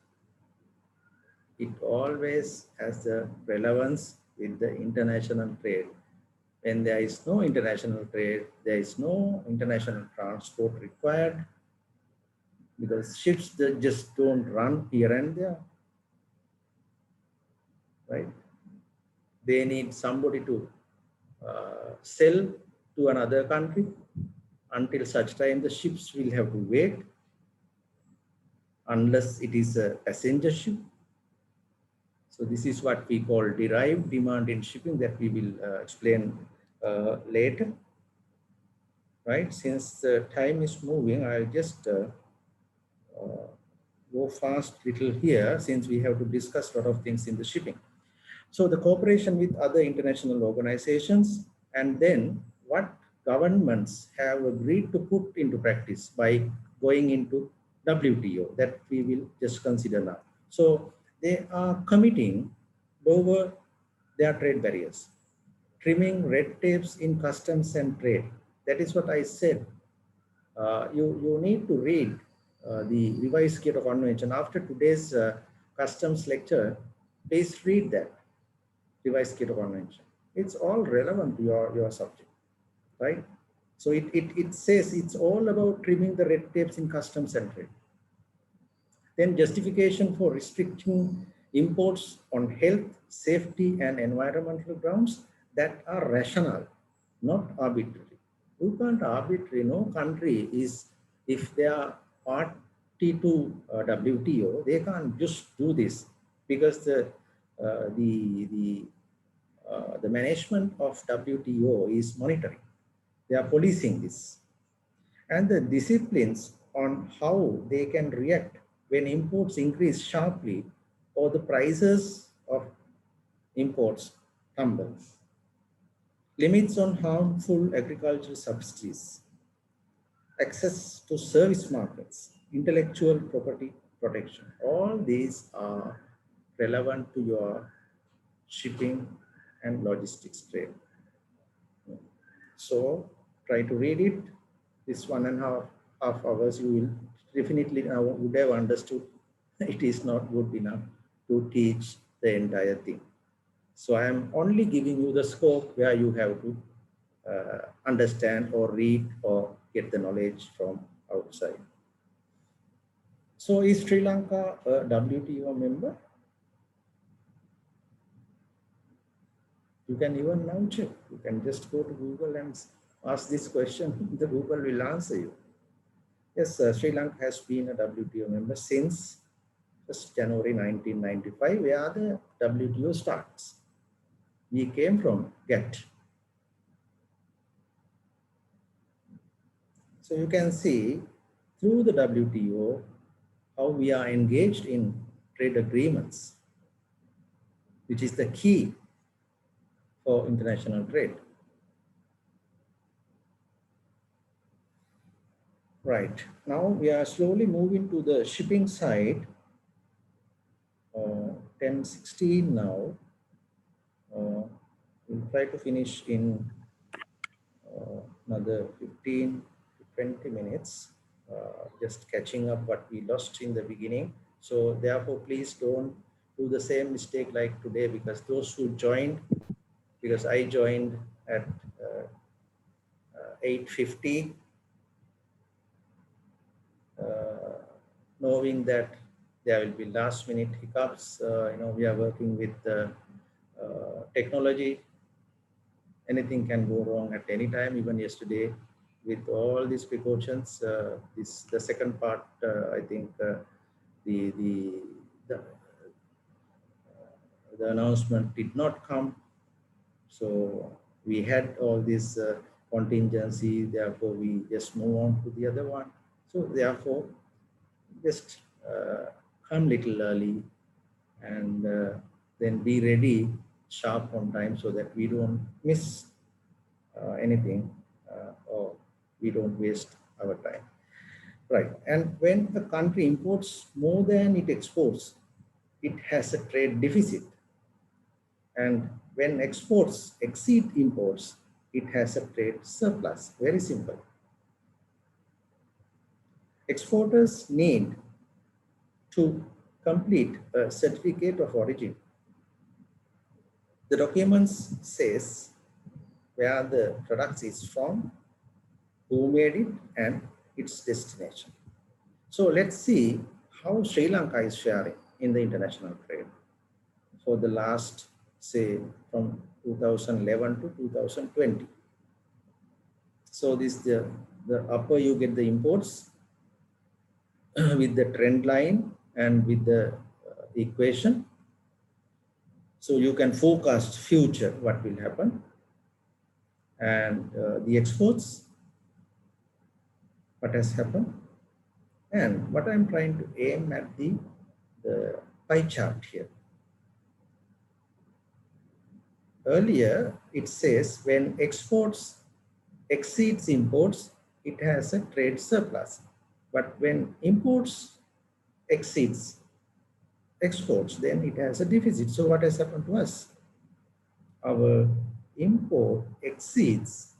It always has the relevance with the international trade. When there is no international trade, there is no international transport required because ships that just don't run here and there, right? They need somebody to sell to another country. Until such time, the ships will have to wait unless it is a passenger ship. So this is what we call derived demand in shipping that we will explain later, right? Since the time is moving, I'll just go fast little here since we have to discuss a lot of things in the shipping. So the cooperation with other international organizations, and then what governments have agreed to put into practice by going into WTO that we will just consider now. So they are committing over their trade barriers, trimming red tapes in customs and trade. That is what I said. You need to read the revised Kyoto Convention. After today's customs lecture, please read that revised Kyoto Convention. It's all relevant to your subject, right? So it says it's all about trimming the red tapes in customs and trade. Then justification for restricting imports on health, safety, and environmental grounds that are rational, not arbitrary. You can't arbitrary. No country is, if they are party to WTO, they can't just do this because the management of WTO is monitoring. They are policing this. And the disciplines on how they can react when imports increase sharply or the prices of imports tumble. Limits on harmful agricultural subsidies, access to service markets, intellectual property protection. All these are relevant to your shipping and logistics trade. So try to read it. This 1.5 hours you will definitely now would have understood it is not good enough to teach the entire thing. So I am only giving you the scope where you have to understand or read or get the knowledge from outside. So is Sri Lanka a WTO member? You can even now check. You can just go to Google and ask this question. The Google will answer you. Yes, Sri Lanka has been a WTO member since 1st January 1995, where the WTO starts. We came from GATT. So you can see through the WTO how we are engaged in trade agreements, which is the key for international trade. Right, now we are slowly moving to the shipping side. 10:16 now. We'll try to finish in another 15 to 20 minutes, just catching up what we lost in the beginning. So therefore, please don't do the same mistake like today, because those who joined, because I joined at 8:50, knowing that there will be last minute hiccups. We are working with technology. Anything can go wrong at any time. Even yesterday, with all these precautions, the second part, I think the announcement did not come. So we had all this contingency. Therefore, we just move on to the other one. So therefore, just come little early and then be ready sharp on time so that we don't miss anything or we don't waste our time. Right. And when a country imports more than it exports, it has a trade deficit. And when exports exceed imports, it has a trade surplus. Very simple. Exporters need to complete a certificate of origin. The documents says where the products is from, who made it, and its destination. So let's see how Sri Lanka is faring in the international trade for the last, say, from 2011 to 2020. So this the upper you get the imports with the trend line and with the equation. So you can forecast future what will happen, and the exports, what has happened, and what I'm trying to aim at the pie chart here. Earlier, it says when exports exceeds imports, it has a trade surplus. But when imports exceeds exports, then it has a deficit. So what has happened to us? Our import exceeds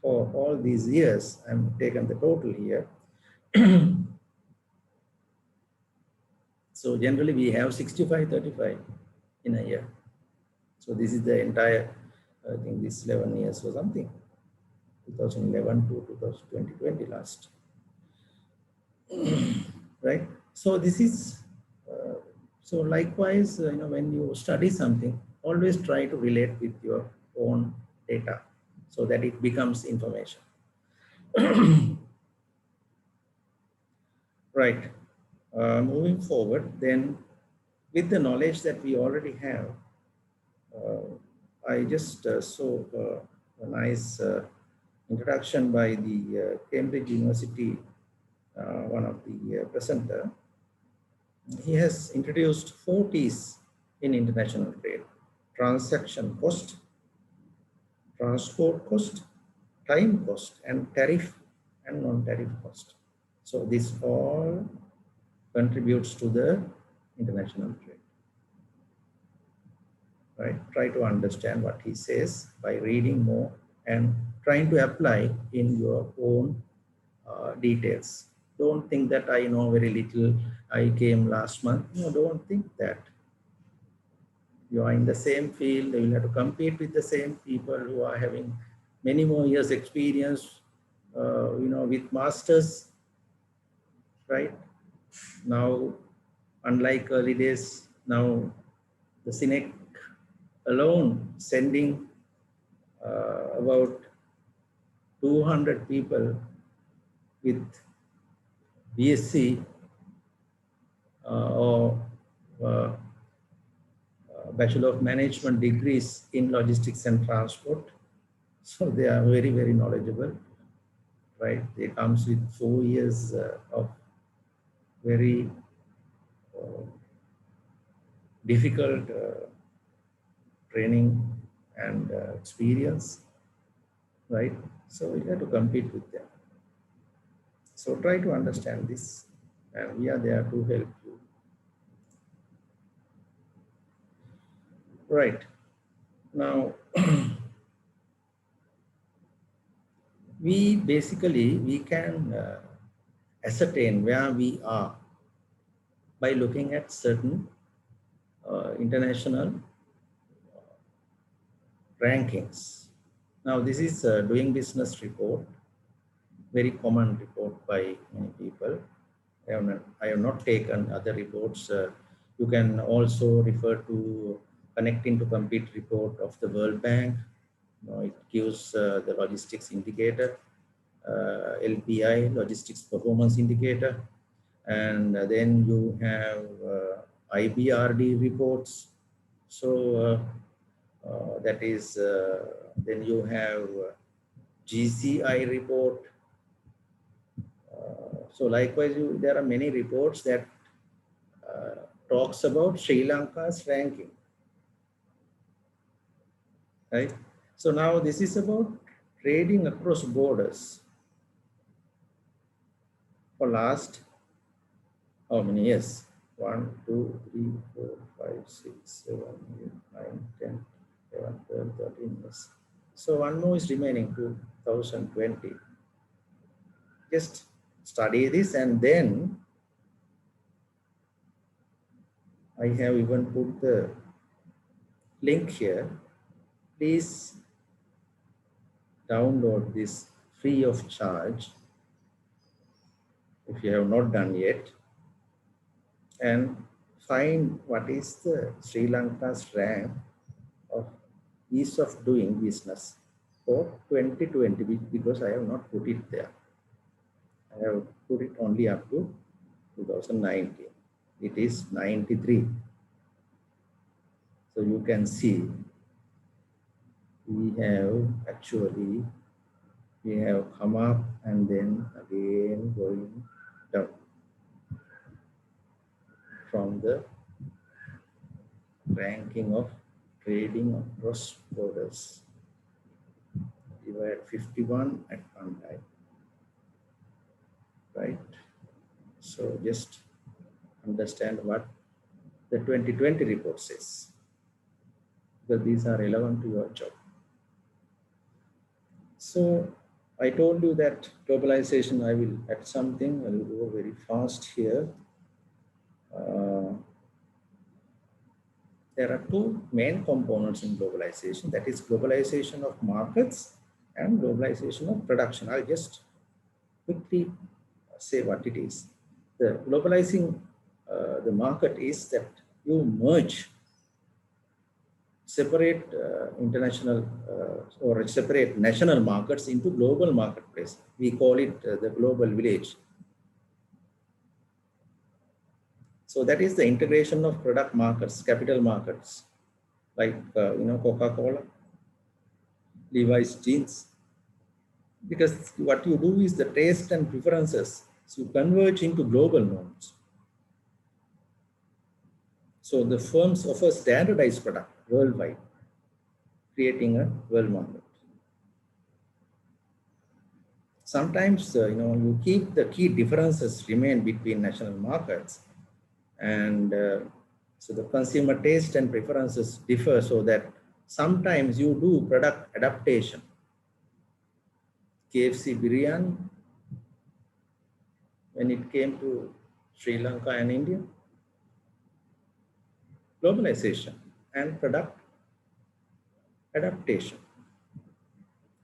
for all these years. I'm taken the total here. So generally we have 65-35 in a year. So this is the entire, I think this 11 years or something, 2011 to 2020 last. Right? So this is, so likewise, when you study something, always try to relate with your own data so that it becomes information. Right. Moving forward, then with the knowledge that we already have, I just saw a nice introduction by the Cambridge University, one of the presenter. He has introduced 4 T's in international trade: transaction cost, transport cost, time cost, and tariff and non-tariff cost. So this all contributes to the international trade. Right? Try to understand what he says by reading more and trying to apply in your own details. Don't think that I know very little, I came last month. No, don't think that. You are in the same field, you will have to compete with the same people who are having many more years experience, with masters, right? Now, unlike early days, now the CINEC alone sending about 200 people with BSc or Bachelor of Management degrees in logistics and transport. So they are very, very knowledgeable, right? They comes with 4 years of very difficult training and experience, right? So we have to compete with them. So try to understand this, and we are there to help you. Right. Now, we can ascertain where we are by looking at certain international rankings. Now, this is a doing business report, very common report by many people. I have not taken other reports. You can also refer to Connecting to Compete report of the World Bank. It gives the logistics indicator, LPI, logistics performance indicator. And then you have IBRD reports. So that is, then you have GCI report. So likewise, there are many reports that talks about Sri Lanka's ranking, right? So now this is about trading across borders for last how many years? 1, 2, 3, 4, 5, 6, 7, 8, 9, 10, 11, 12, 13 years. So one more is remaining, 2020. Just study this, and then I have even put the link here. Please download this free of charge if you have not done yet, and find what is the Sri Lanka's rank of ease of doing business for 2020, because I have not put it there. I have put it only up to 2019. It is 93. So you can see we have come up and then again going down from the ranking of trading across borders. We were at 51 at one time, right? So just understand what the 2020 report says, because these are relevant to your job. So I told you that globalization, I will add something, I will go very fast here. There are two main components in globalization, that is globalization of markets and globalization of production. I'll just quickly say what it is. The globalizing the market is that you merge separate international or separate national markets into global marketplace. We call it the global village. So that is the integration of product markets, capital markets, like Coca-Cola, Levi's jeans. Because what you do is the taste and preferences, so you converge into global norms. So the firms offer standardized product worldwide, creating a world market. Sometimes you keep the key differences remain between national markets, and so the consumer taste and preferences differ, so that sometimes you do product adaptation. KFC biryani, when it came to Sri Lanka and India, globalization and product adaptation.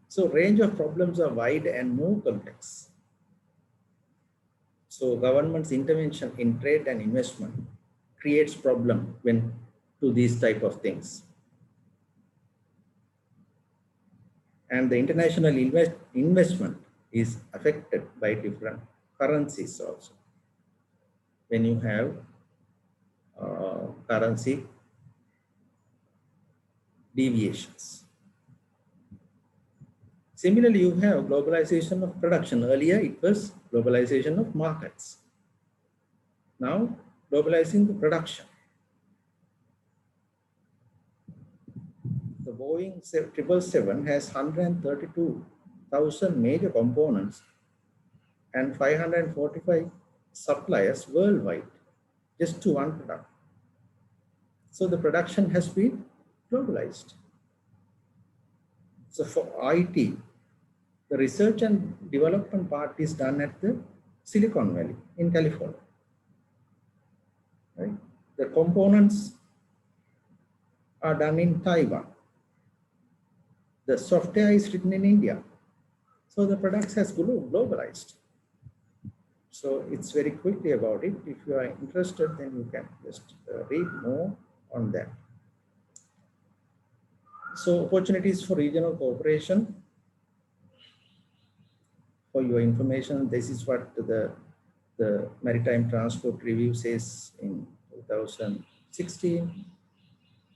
So range of problems are wide and more complex. So government's intervention in trade and investment creates problem when to these type of things. And the international investment is affected by different currencies also. When you have currency deviations. Similarly, you have globalization of production. Earlier, it was globalization of markets. Now, globalizing the production. The Boeing 777 has 132,000 major components and 545 suppliers worldwide, just to one product. So the production has been globalized. So for IT, the research and development part is done at the Silicon Valley in California. Right? The components are done in Taiwan. The software is written in India. So the products has globalized. So it's very quickly about it. If you are interested, then you can just read more on that. So opportunities for regional cooperation. For your information, this is what the Maritime Transport Review says in 2016.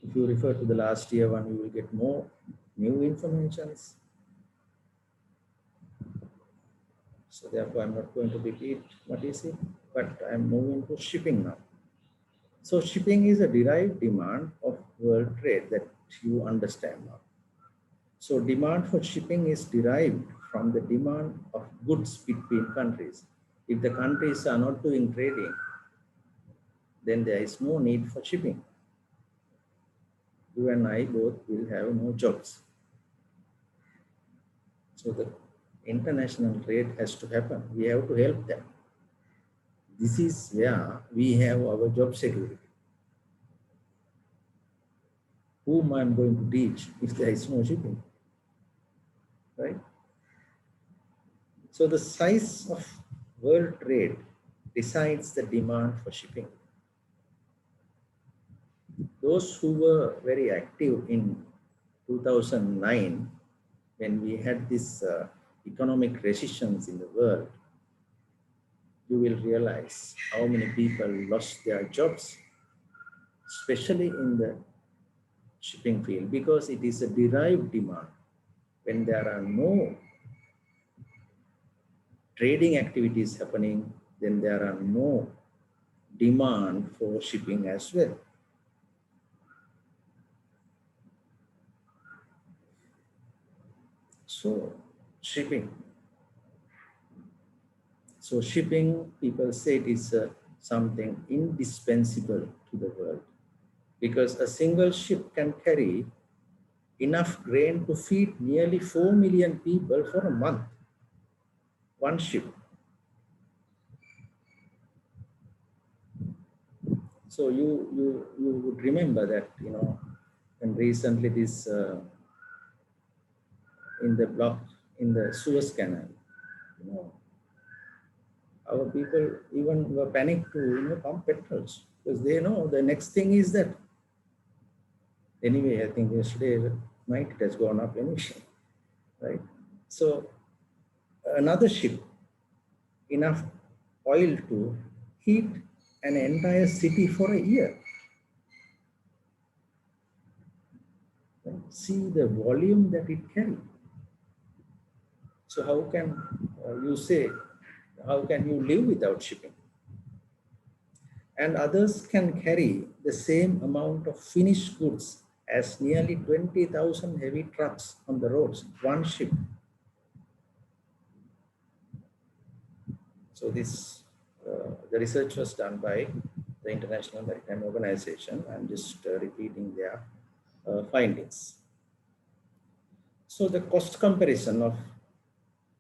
If you refer to the last year one, you will get more new informations. So therefore, I'm not going to repeat what is it, but I'm moving to shipping now. So shipping is a derived demand of world trade that you understand now. So demand for shipping is derived from the demand of goods between countries. If the countries are not doing trading, then there is no need for shipping. You and I both will have no jobs. So the international trade has to happen. We have to help them. This is where we have our job security. Whom I'm going to teach if there is no shipping, right? So the size of world trade decides the demand for shipping. Those who were very active in 2009, when we had this economic recessions in the world, you will realize how many people lost their jobs, especially in the shipping field, because it is a derived demand. When there are no trading activities happening, then there are no demand for shipping as well. So shipping. So shipping, people say it is something indispensable to the world, because a single ship can carry enough grain to feed nearly 4 million people for a month. One ship. So you would remember that, you know, and recently this in the block in the Suez Canal, you know, our people even were panicked to, you know, pump petrols, because they know the next thing is that. Anyway, I think yesterday night it has gone up anyway, right? So another ship, enough oil to heat an entire city for a year. See the volume that it carries. So how can you say, how can you live without shipping? And others can carry the same amount of finished goods as nearly 20,000 heavy trucks on the roads, one ship. So this, the research was done by the International Maritime Organization. I'm just repeating their findings. So the cost comparison of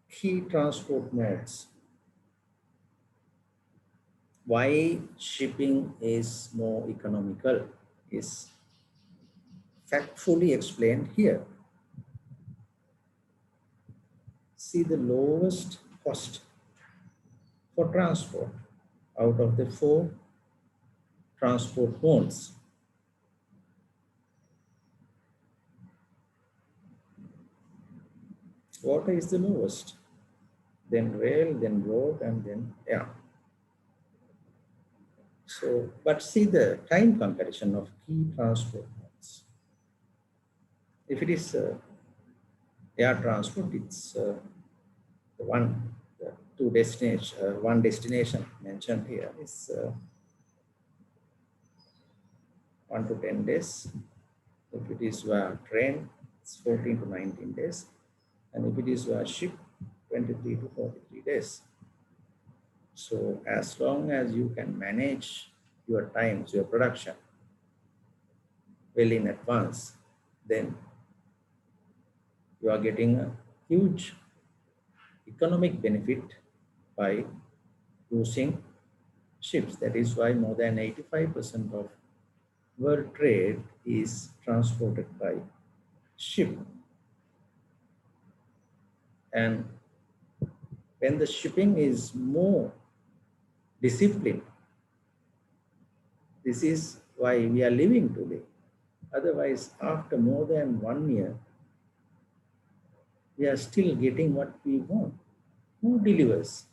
key transport modes. Why shipping is more economical is factfully explained here. See the lowest cost for transport out of the 4 transport modes. Water is the lowest, then rail, then road, and then air. So, but see the time comparison of key transport modes. If it is air transport, it's the one destination mentioned here is 1 to 10 days. If it is via train, it's 14 to 19 days. And if it is via ship, 23 to 43 days. So as long as you can manage your times, your production well in advance, then you are getting a huge economic benefit by using ships. That is why more than 85% of world trade is transported by ship. And when the shipping is more disciplined, this is why we are living today. Otherwise, after more than 1 year, we are still getting what we want. Who delivers?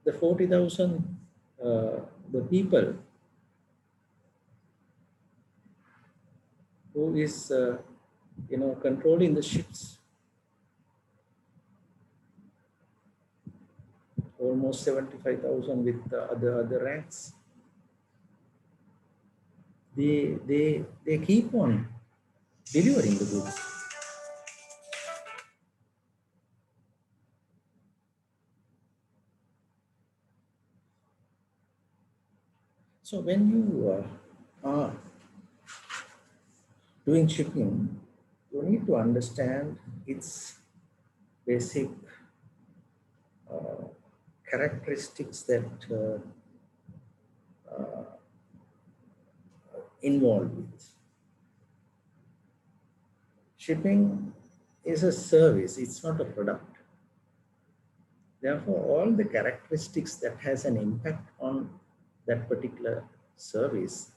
The 40,000, the people who is, controlling the ships. Almost 75,000 with other ranks. They keep on delivering the goods. So when you are doing shipping, you need to understand its basic characteristics that involved with. Shipping is a service, it's not a product. Therefore, all the characteristics that has an impact on that particular service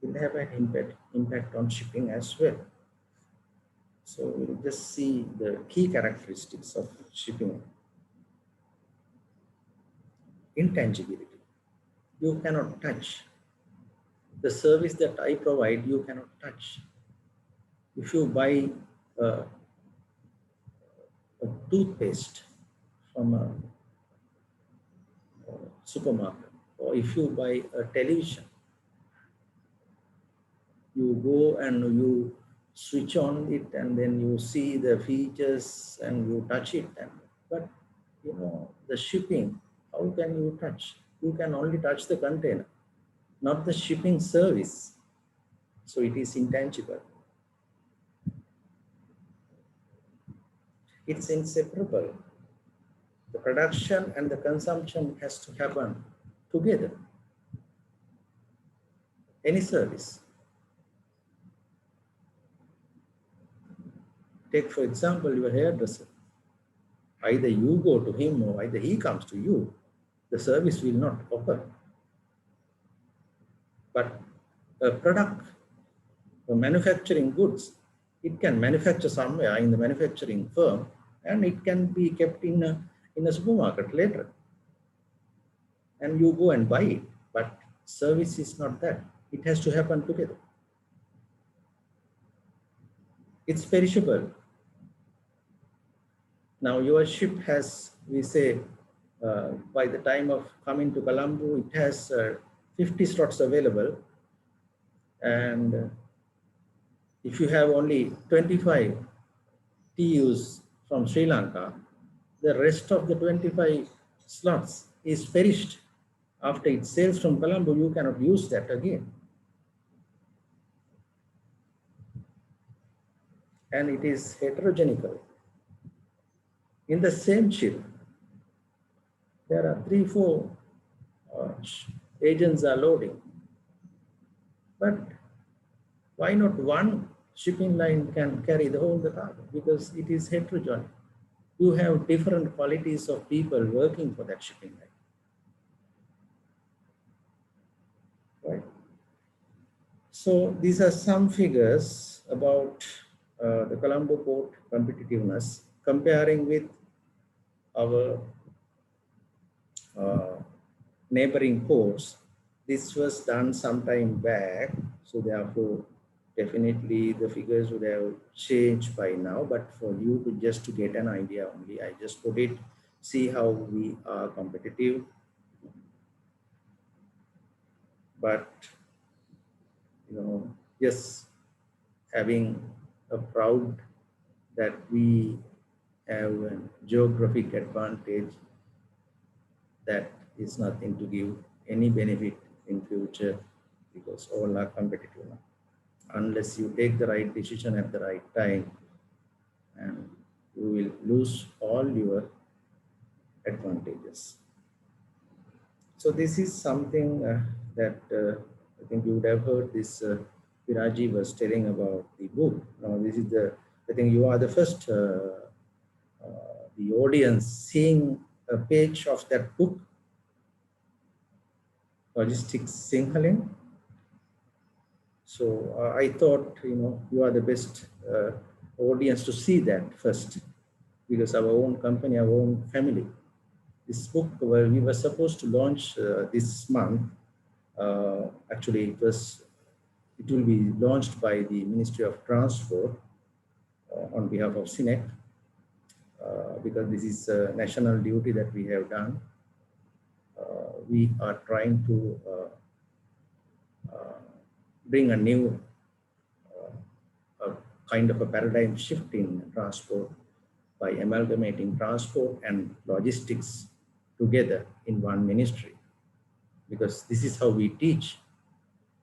will have an impact on shipping as well. So we'll just see the key characteristics of shipping. Intangibility. You cannot touch. The service that I provide, you cannot touch. If you buy a toothpaste from a supermarket, or if you buy a television, you go and you switch on it and then you see the features and you touch it. But you know, the shipping, how can you touch? You can only touch the container, not the shipping service. So it is intangible. It's inseparable. The production and the consumption has to happen together. Any service. Take, for example, your hairdresser. Either you go to him or either he comes to you. The service will not occur. But a product, a manufacturing goods, it can manufacture somewhere in the manufacturing firm and it can be kept in a supermarket later. And you go and buy it. But service is not that. It has to happen together. It's perishable. Now your ship has, we say, by the time of coming to Colombo, it has 50 slots available. And if you have only 25 TUs from Sri Lanka, the rest of the 25 slots is perished. After it sails from Colombo, you cannot use that again. And it is heterogenical. In the same ship, there are 3-4 agents are loading. But why not one shipping line can carry the whole cargo? Because it is heterogeneous. You have different qualities of people working for that shipping line. Right? So these are some figures about the Colombo port competitiveness comparing with our neighboring ports. This was done some time back, so therefore definitely the figures would have changed by now, but for you to just to get an idea only, I just put it, see how we are competitive. But you know, just having a proud that we have a geographic advantage, that is nothing to give any benefit in future, because all are competitive now. Unless you take the right decision at the right time, and you will lose all your advantages. So this is something that I think you would have heard this, Viraji was telling about the book. Now this is the, I think you are the first, the audience seeing a page of that book, Logistics Sinhalen. So I thought, you know, you are the best audience to see that first, because our own company, our own family. This book, well, we were supposed to launch this month. Actually, it will be launched by the Ministry of Transport on behalf of CINEC, because this is a national duty that we have done. We are trying to bring a new kind of a paradigm shift in transport by amalgamating transport and logistics together in one ministry. Because this is how we teach.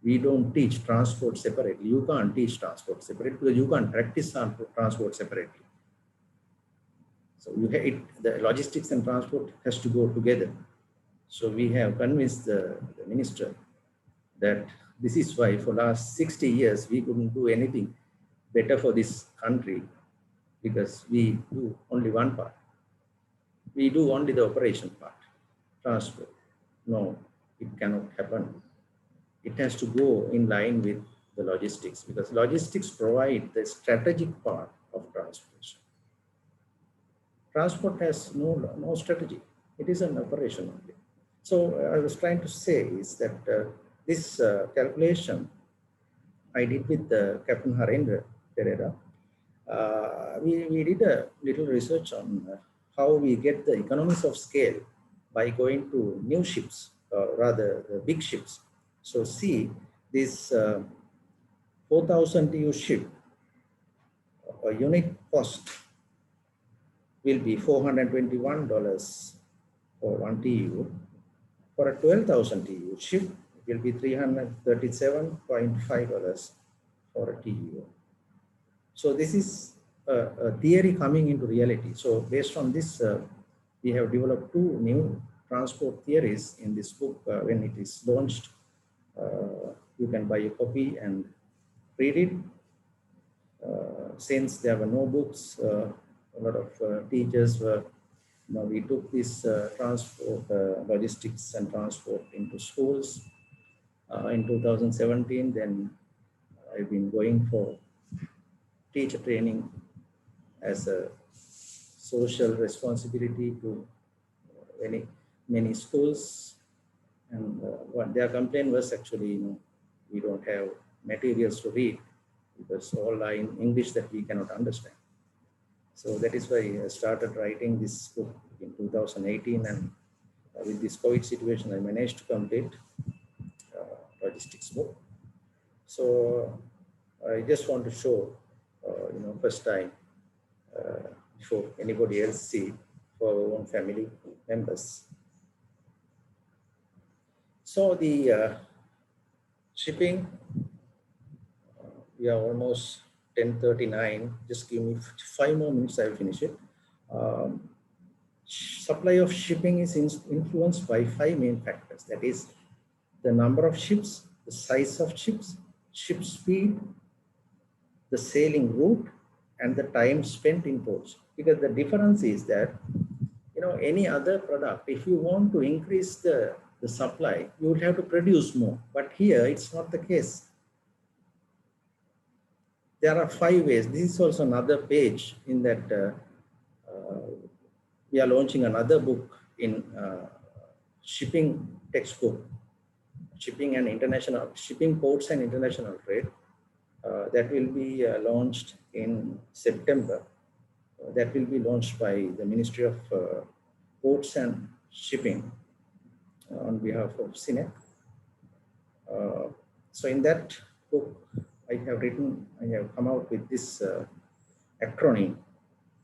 We don't teach transport separately. You can't teach transport separately because you can't practice transport separately. So the logistics and transport has to go together. So we have convinced the minister that this is why for last 60 years we couldn't do anything better for this country, because we do only one part. we do only the operation part, transport. No, it cannot happen. It has to go in line with the logistics, because logistics provide the strategic part of transportation. Transport has no strategy. It is an operation only. So I was trying to say is that this calculation I did with Captain Harendra Pereira. We did a little research on how we get the economies of scale by going to new ships, rather the big ships. So see, this 4,000 TEU ship, a unit cost will be $421 for 1 TEU. For a 12,000 TEU ship, it will be $337.5 for a TEU. So this is a theory coming into reality. So based on this, we have developed 2 new transport theories in this book. When it is launched, you can buy a copy and read it. Since there were no books, a lot of teachers were, we took this transport, logistics and transport into schools in 2017. Then I've been going for teacher training as a social responsibility to many schools. And what their complaint was actually, we don't have materials to read because all are in English that we cannot understand. So that is why I started writing this book in 2018, and with this COVID situation, I managed to complete logistics book. So I just want to show, first time before anybody else see, for our own family members. So the shipping, we are almost 10:39. Just give me 5 more minutes, I will finish it. Supply of shipping is influenced by 5 main factors. That is the number of ships, the size of ships, ship speed, the sailing route, and the time spent in ports. Because the difference is that, any other product, if you want to increase the supply, you will have to produce more. But here, it's not the case. There are 5 ways. This is also another page in that we are launching another book in shipping textbook, shipping ports and international trade. That will be launched in September. That will be launched by the Ministry of Ports and Shipping on behalf of CINEC. So in that book, I have come out with this acronym,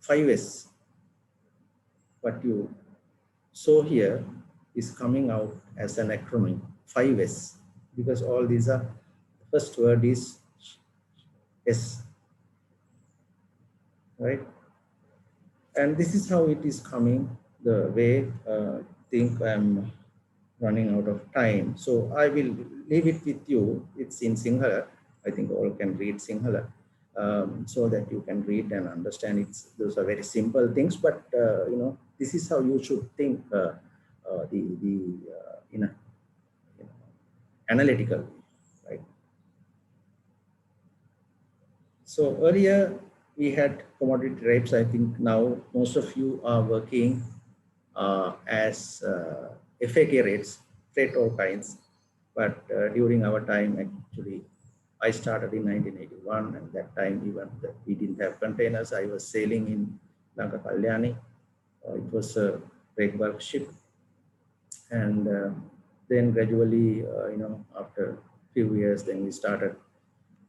5S. What you saw here is coming out as an acronym, 5S, because all these are, the first word is S, right? And this is how it is coming, the way I think I'm running out of time. So I will leave it with you. It's in Sinhala. I think all can read Sinhala, so that you can read and understand. Those are very simple things, but this is how you should think analytical, right? So earlier we had commodity rates. I think now most of you are working as FAK rates, freight all kinds. But during our time, actually, I started in 1981, and that time even we didn't have containers. I was sailing in Lanka Kalyani. It was a break bulk ship, and then gradually, after a few years, then we started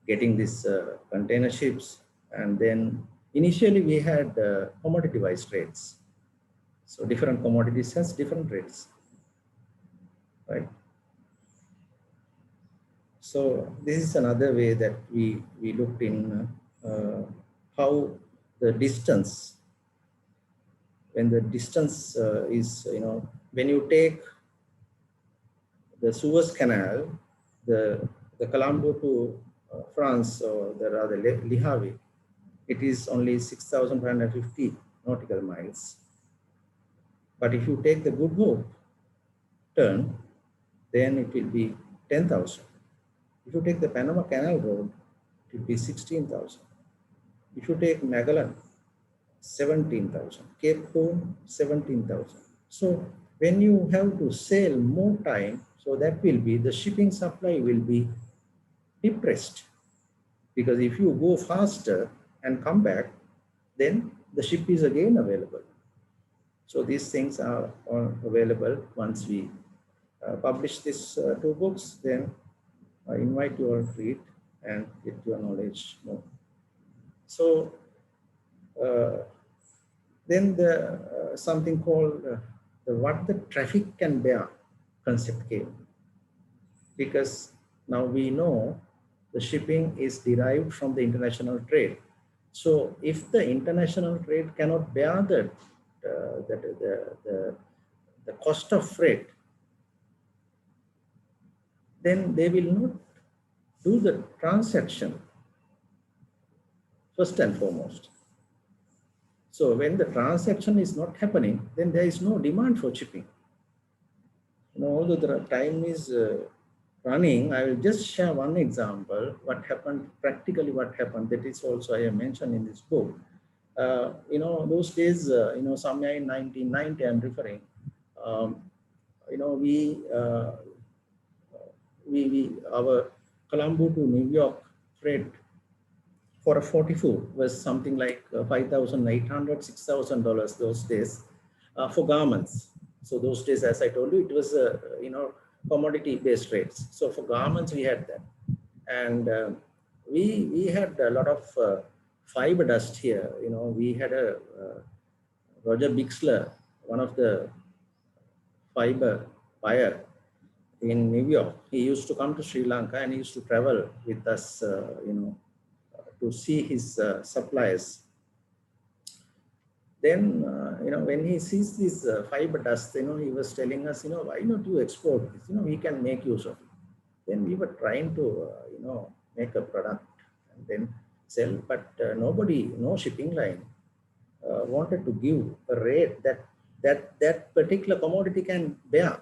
getting these container ships, and then initially we had commodity-wise rates. So different commodities has different rates, right? So this is another way that we looked in how the distance, when the distance is, when you take the Suez Canal, the Colombo to France, or the rather Le Havre, it is only 6,550 nautical miles. But if you take the Good Hope turn, then it will be 10,000. If you take the Panama Canal Road, it will be 16,000. If you take Magellan, 17,000. Cape Horn, 17,000. So when you have to sail more time, so that will be, the shipping supply will be depressed. Because if you go faster and come back, then the ship is again available. So these things are available once we publish these two books, then I invite you all to read and get your knowledge more. So then the something called the what the traffic can bear concept came, because now we know the shipping is derived from the international trade. So if the international trade cannot bear the cost of freight, then they will not do the transaction first and foremost. So when the transaction is not happening, then there is no demand for shipping. You know, although the time is running, I will just share one example. What happened, practically what happened, that is also I have mentioned in this book. You know, those days, you know, somewhere in 1990, I'm referring, you know, our Colombo to New York freight for a 40-foot was something like $5,800, $6,000 those days for garments. So those days, as I told you, it was you know, commodity-based rates. So for garments, we had that, and we had a lot of fiber dust here. You know, we had a Roger Bixler, one of the fiber buyer in New York. He used to come to Sri Lanka and he used to travel with us, you know, to see his suppliers. Then, you know, when he sees this fiber dust, you know, he was telling us, you know, why not you export this? You know, we can make use of it. Then we were trying to, you know, make a product and then sell, but nobody, no shipping line wanted to give a rate that particular commodity can bear.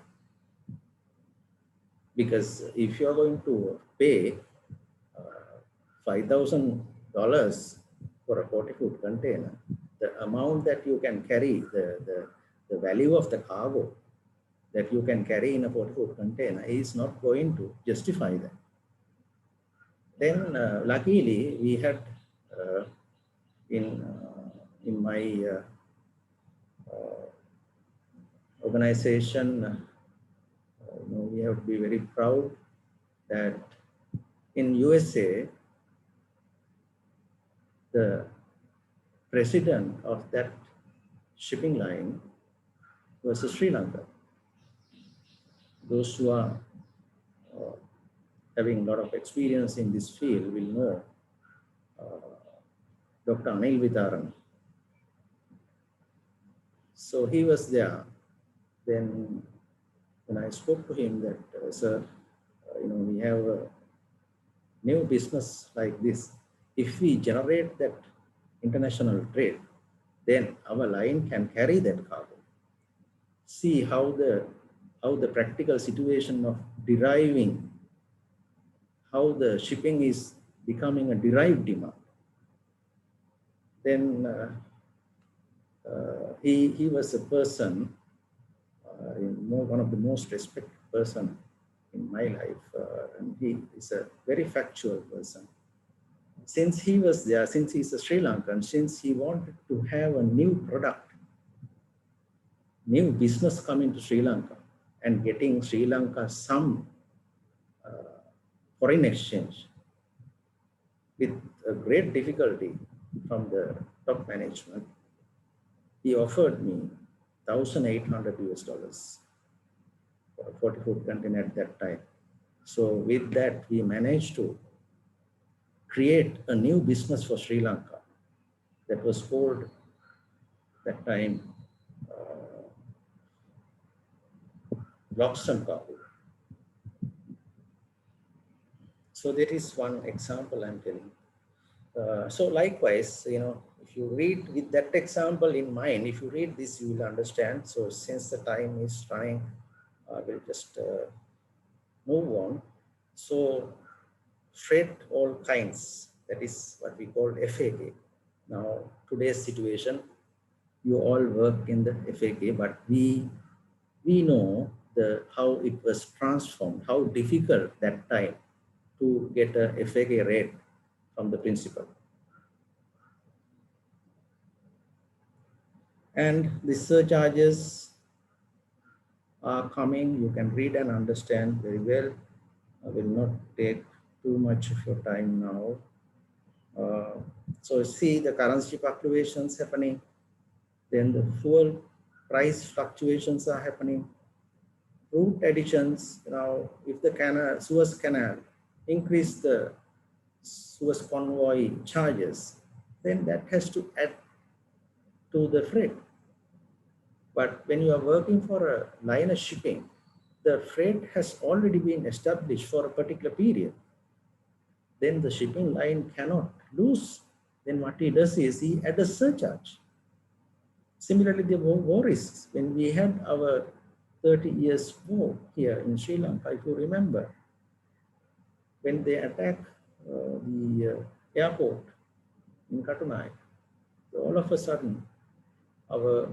Because if you are going to pay $5,000 for a 40-foot container, the amount that you can carry, the value of the cargo that you can carry in a 40-foot container is not going to justify that. Then luckily we had in my organization, you know, we have to be very proud that in USA, the president of that shipping line was Sri Lanka. Those who are having a lot of experience in this field will know Dr. Anil Vitaran. So he was there. Then when I spoke to him that, sir, you know, we have a new business like this. If we generate that international trade, then our line can carry that cargo. See how the practical situation of deriving, how the shipping is becoming a derived demand. Then he was a person, one of the most respected person in my life, and he is a very factual person. Since he was there, since he's a Sri Lankan, since he wanted to have a new product, new business coming to Sri Lanka and getting Sri Lanka some foreign exchange with a great difficulty from the top management, he offered me $1,800 for a 40-foot container at that time. So with that, we managed to create a new business for Sri Lanka that was called that time Loxton cargo. So that is one example I'm telling. So likewise, you know, if you read with that example in mind, if you read this, you will understand. So since the time is running, I will just move on. So freight all kinds, that is what we call FAK. Now, today's situation, you all work in the FAK, but we know how it was transformed, how difficult that time to get a FAK rate from the principal. And the surcharges are coming. You can read and understand very well. I will not take too much of your time now. So see the currency fluctuations happening. Then the fuel price fluctuations are happening. Route additions, if the Suez Canal increase the Suez convoy charges, then that has to add to the freight. But when you are working for a line of shipping, the freight has already been established for a particular period. Then the shipping line cannot lose. Then what he does is he adds a surcharge. Similarly, the war risks. When we had our 30 years war here in Sri Lanka, if you remember, when they attacked the airport in Katunai, all of a sudden, our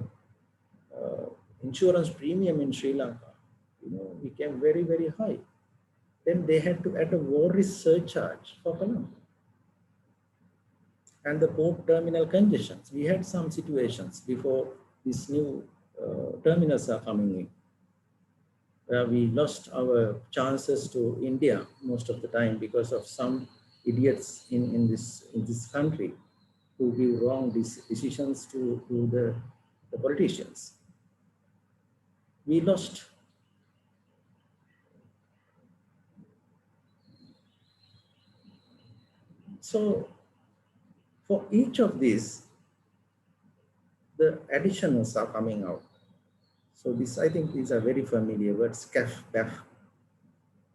insurance premium in Sri Lanka, became very, very high. Then they had to add a war risk surcharge for Colombo. And the port terminal congestions. We had some situations before these new terminals are coming in, where we lost our chances to India most of the time because of some idiots in this country who give wrong decisions to the politicians. We lost. So for each of these, the additions are coming out. So this, I think, these are very familiar words: CAF, BAF,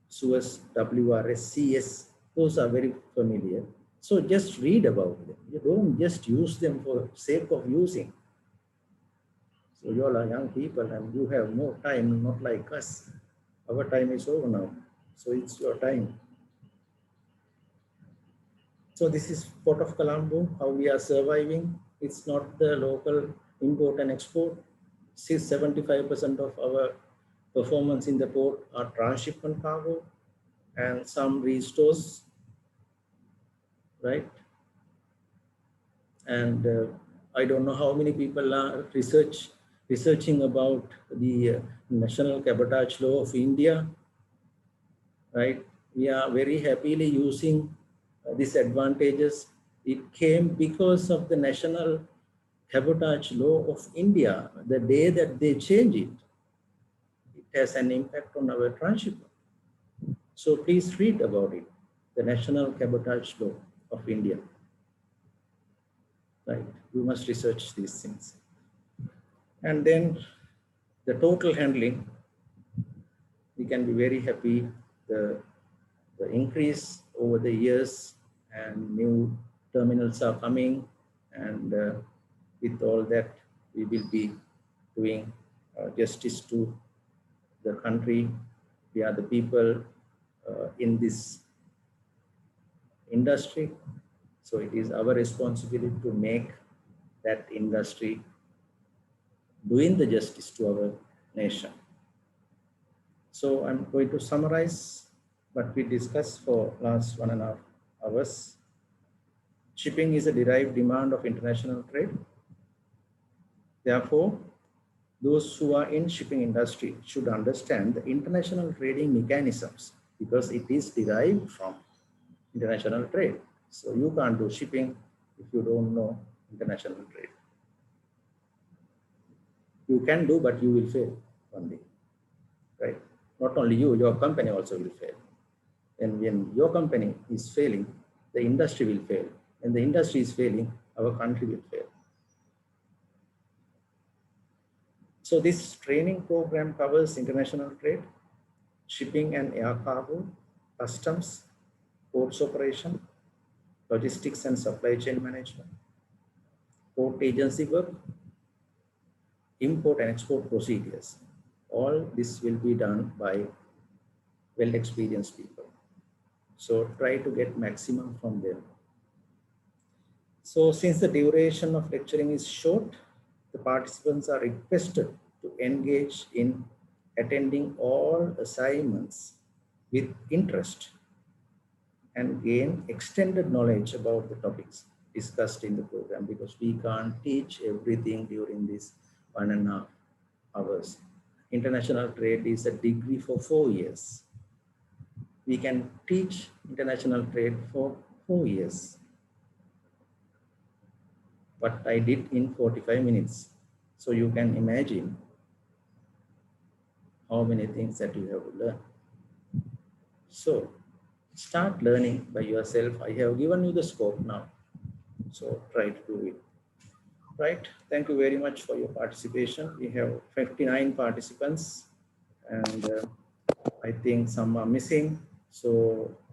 SUEZ, WRS, CS. Those are very familiar. So just read about them. You don't just use them for sake of using. So you all are young people and you have more time, not like us. Our time is over now. So it's your time. So this is Port of Colombo, how we are surviving. It's not the local import and export. 75% of our performance in the port are transshipment cargo and some restores, right? And I don't know how many people are researching about the National Cabotage Law of India, right? We are very happily using these advantages. It came because of the National Cabotage Law of India. The day that they change it, it has an impact on our transshipment. So please read about it, the National Cabotage Law of India. Right, you must research these things. And then the total handling, we can be very happy. The increase over the years and new terminals are coming, and with all that, we will be doing justice to the country. We are the people in this industry. So it is our responsibility to make that industry doing the justice to our nation. So I'm going to summarize what we discussed for last 1.5 hours. Shipping is a derived demand of international trade. Therefore, those who are in shipping industry should understand the international trading mechanisms because it is derived from international trade. So you can't do shipping if you don't know international trade. You can do, but you will fail one day, right? Not only you, your company also will fail. And when your company is failing, the industry will fail. When the industry is failing, our country will fail. So this training program covers international trade, shipping and air cargo, customs, ports operation, logistics and supply chain management, court agency work, import and export procedures. All this will be done by well-experienced people. So try to get maximum from them. So since the duration of lecturing is short, the participants are requested to engage in attending all assignments with interest and gain extended knowledge about the topics discussed in the program, because we can't teach everything during this 1.5 hours. International trade is a degree for 4 years. We can teach international trade for 4 years. What I did in 45 minutes. So you can imagine how many things that you have to learn. So start learning by yourself. I have given you the scope now. So try to do it. Right. Thank you very much for your participation. We have 59 participants and I think some are missing. So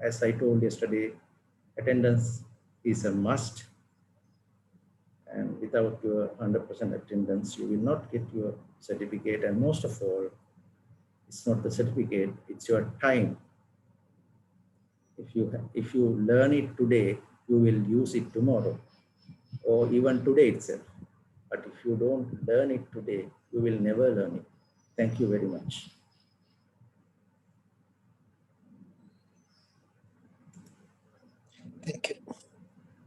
as I told yesterday, attendance is a must. And without your 100% attendance, you will not get your certificate. And most of all, it's not the certificate, it's your time. If you learn it today, you will use it tomorrow or even today itself. But if you don't learn it today, you will never learn it. Thank you very much. Thank you.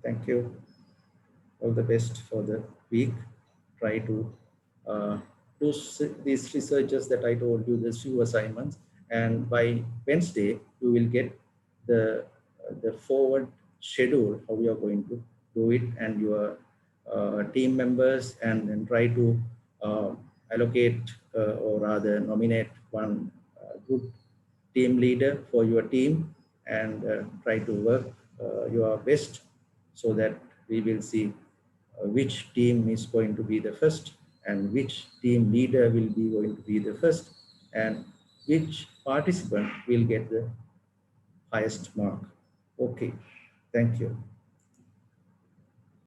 Thank you. All the best for the week. Try to do these researches that I told you, the few assignments, and by Wednesday you will get the forward schedule how we are going to do it, and your team members, and then try to allocate or rather nominate one good team leader for your team, and try to work your best so that we will see which team is going to be the first and which team leader will be going to be the first and which participant will get the highest mark. Okay, thank you.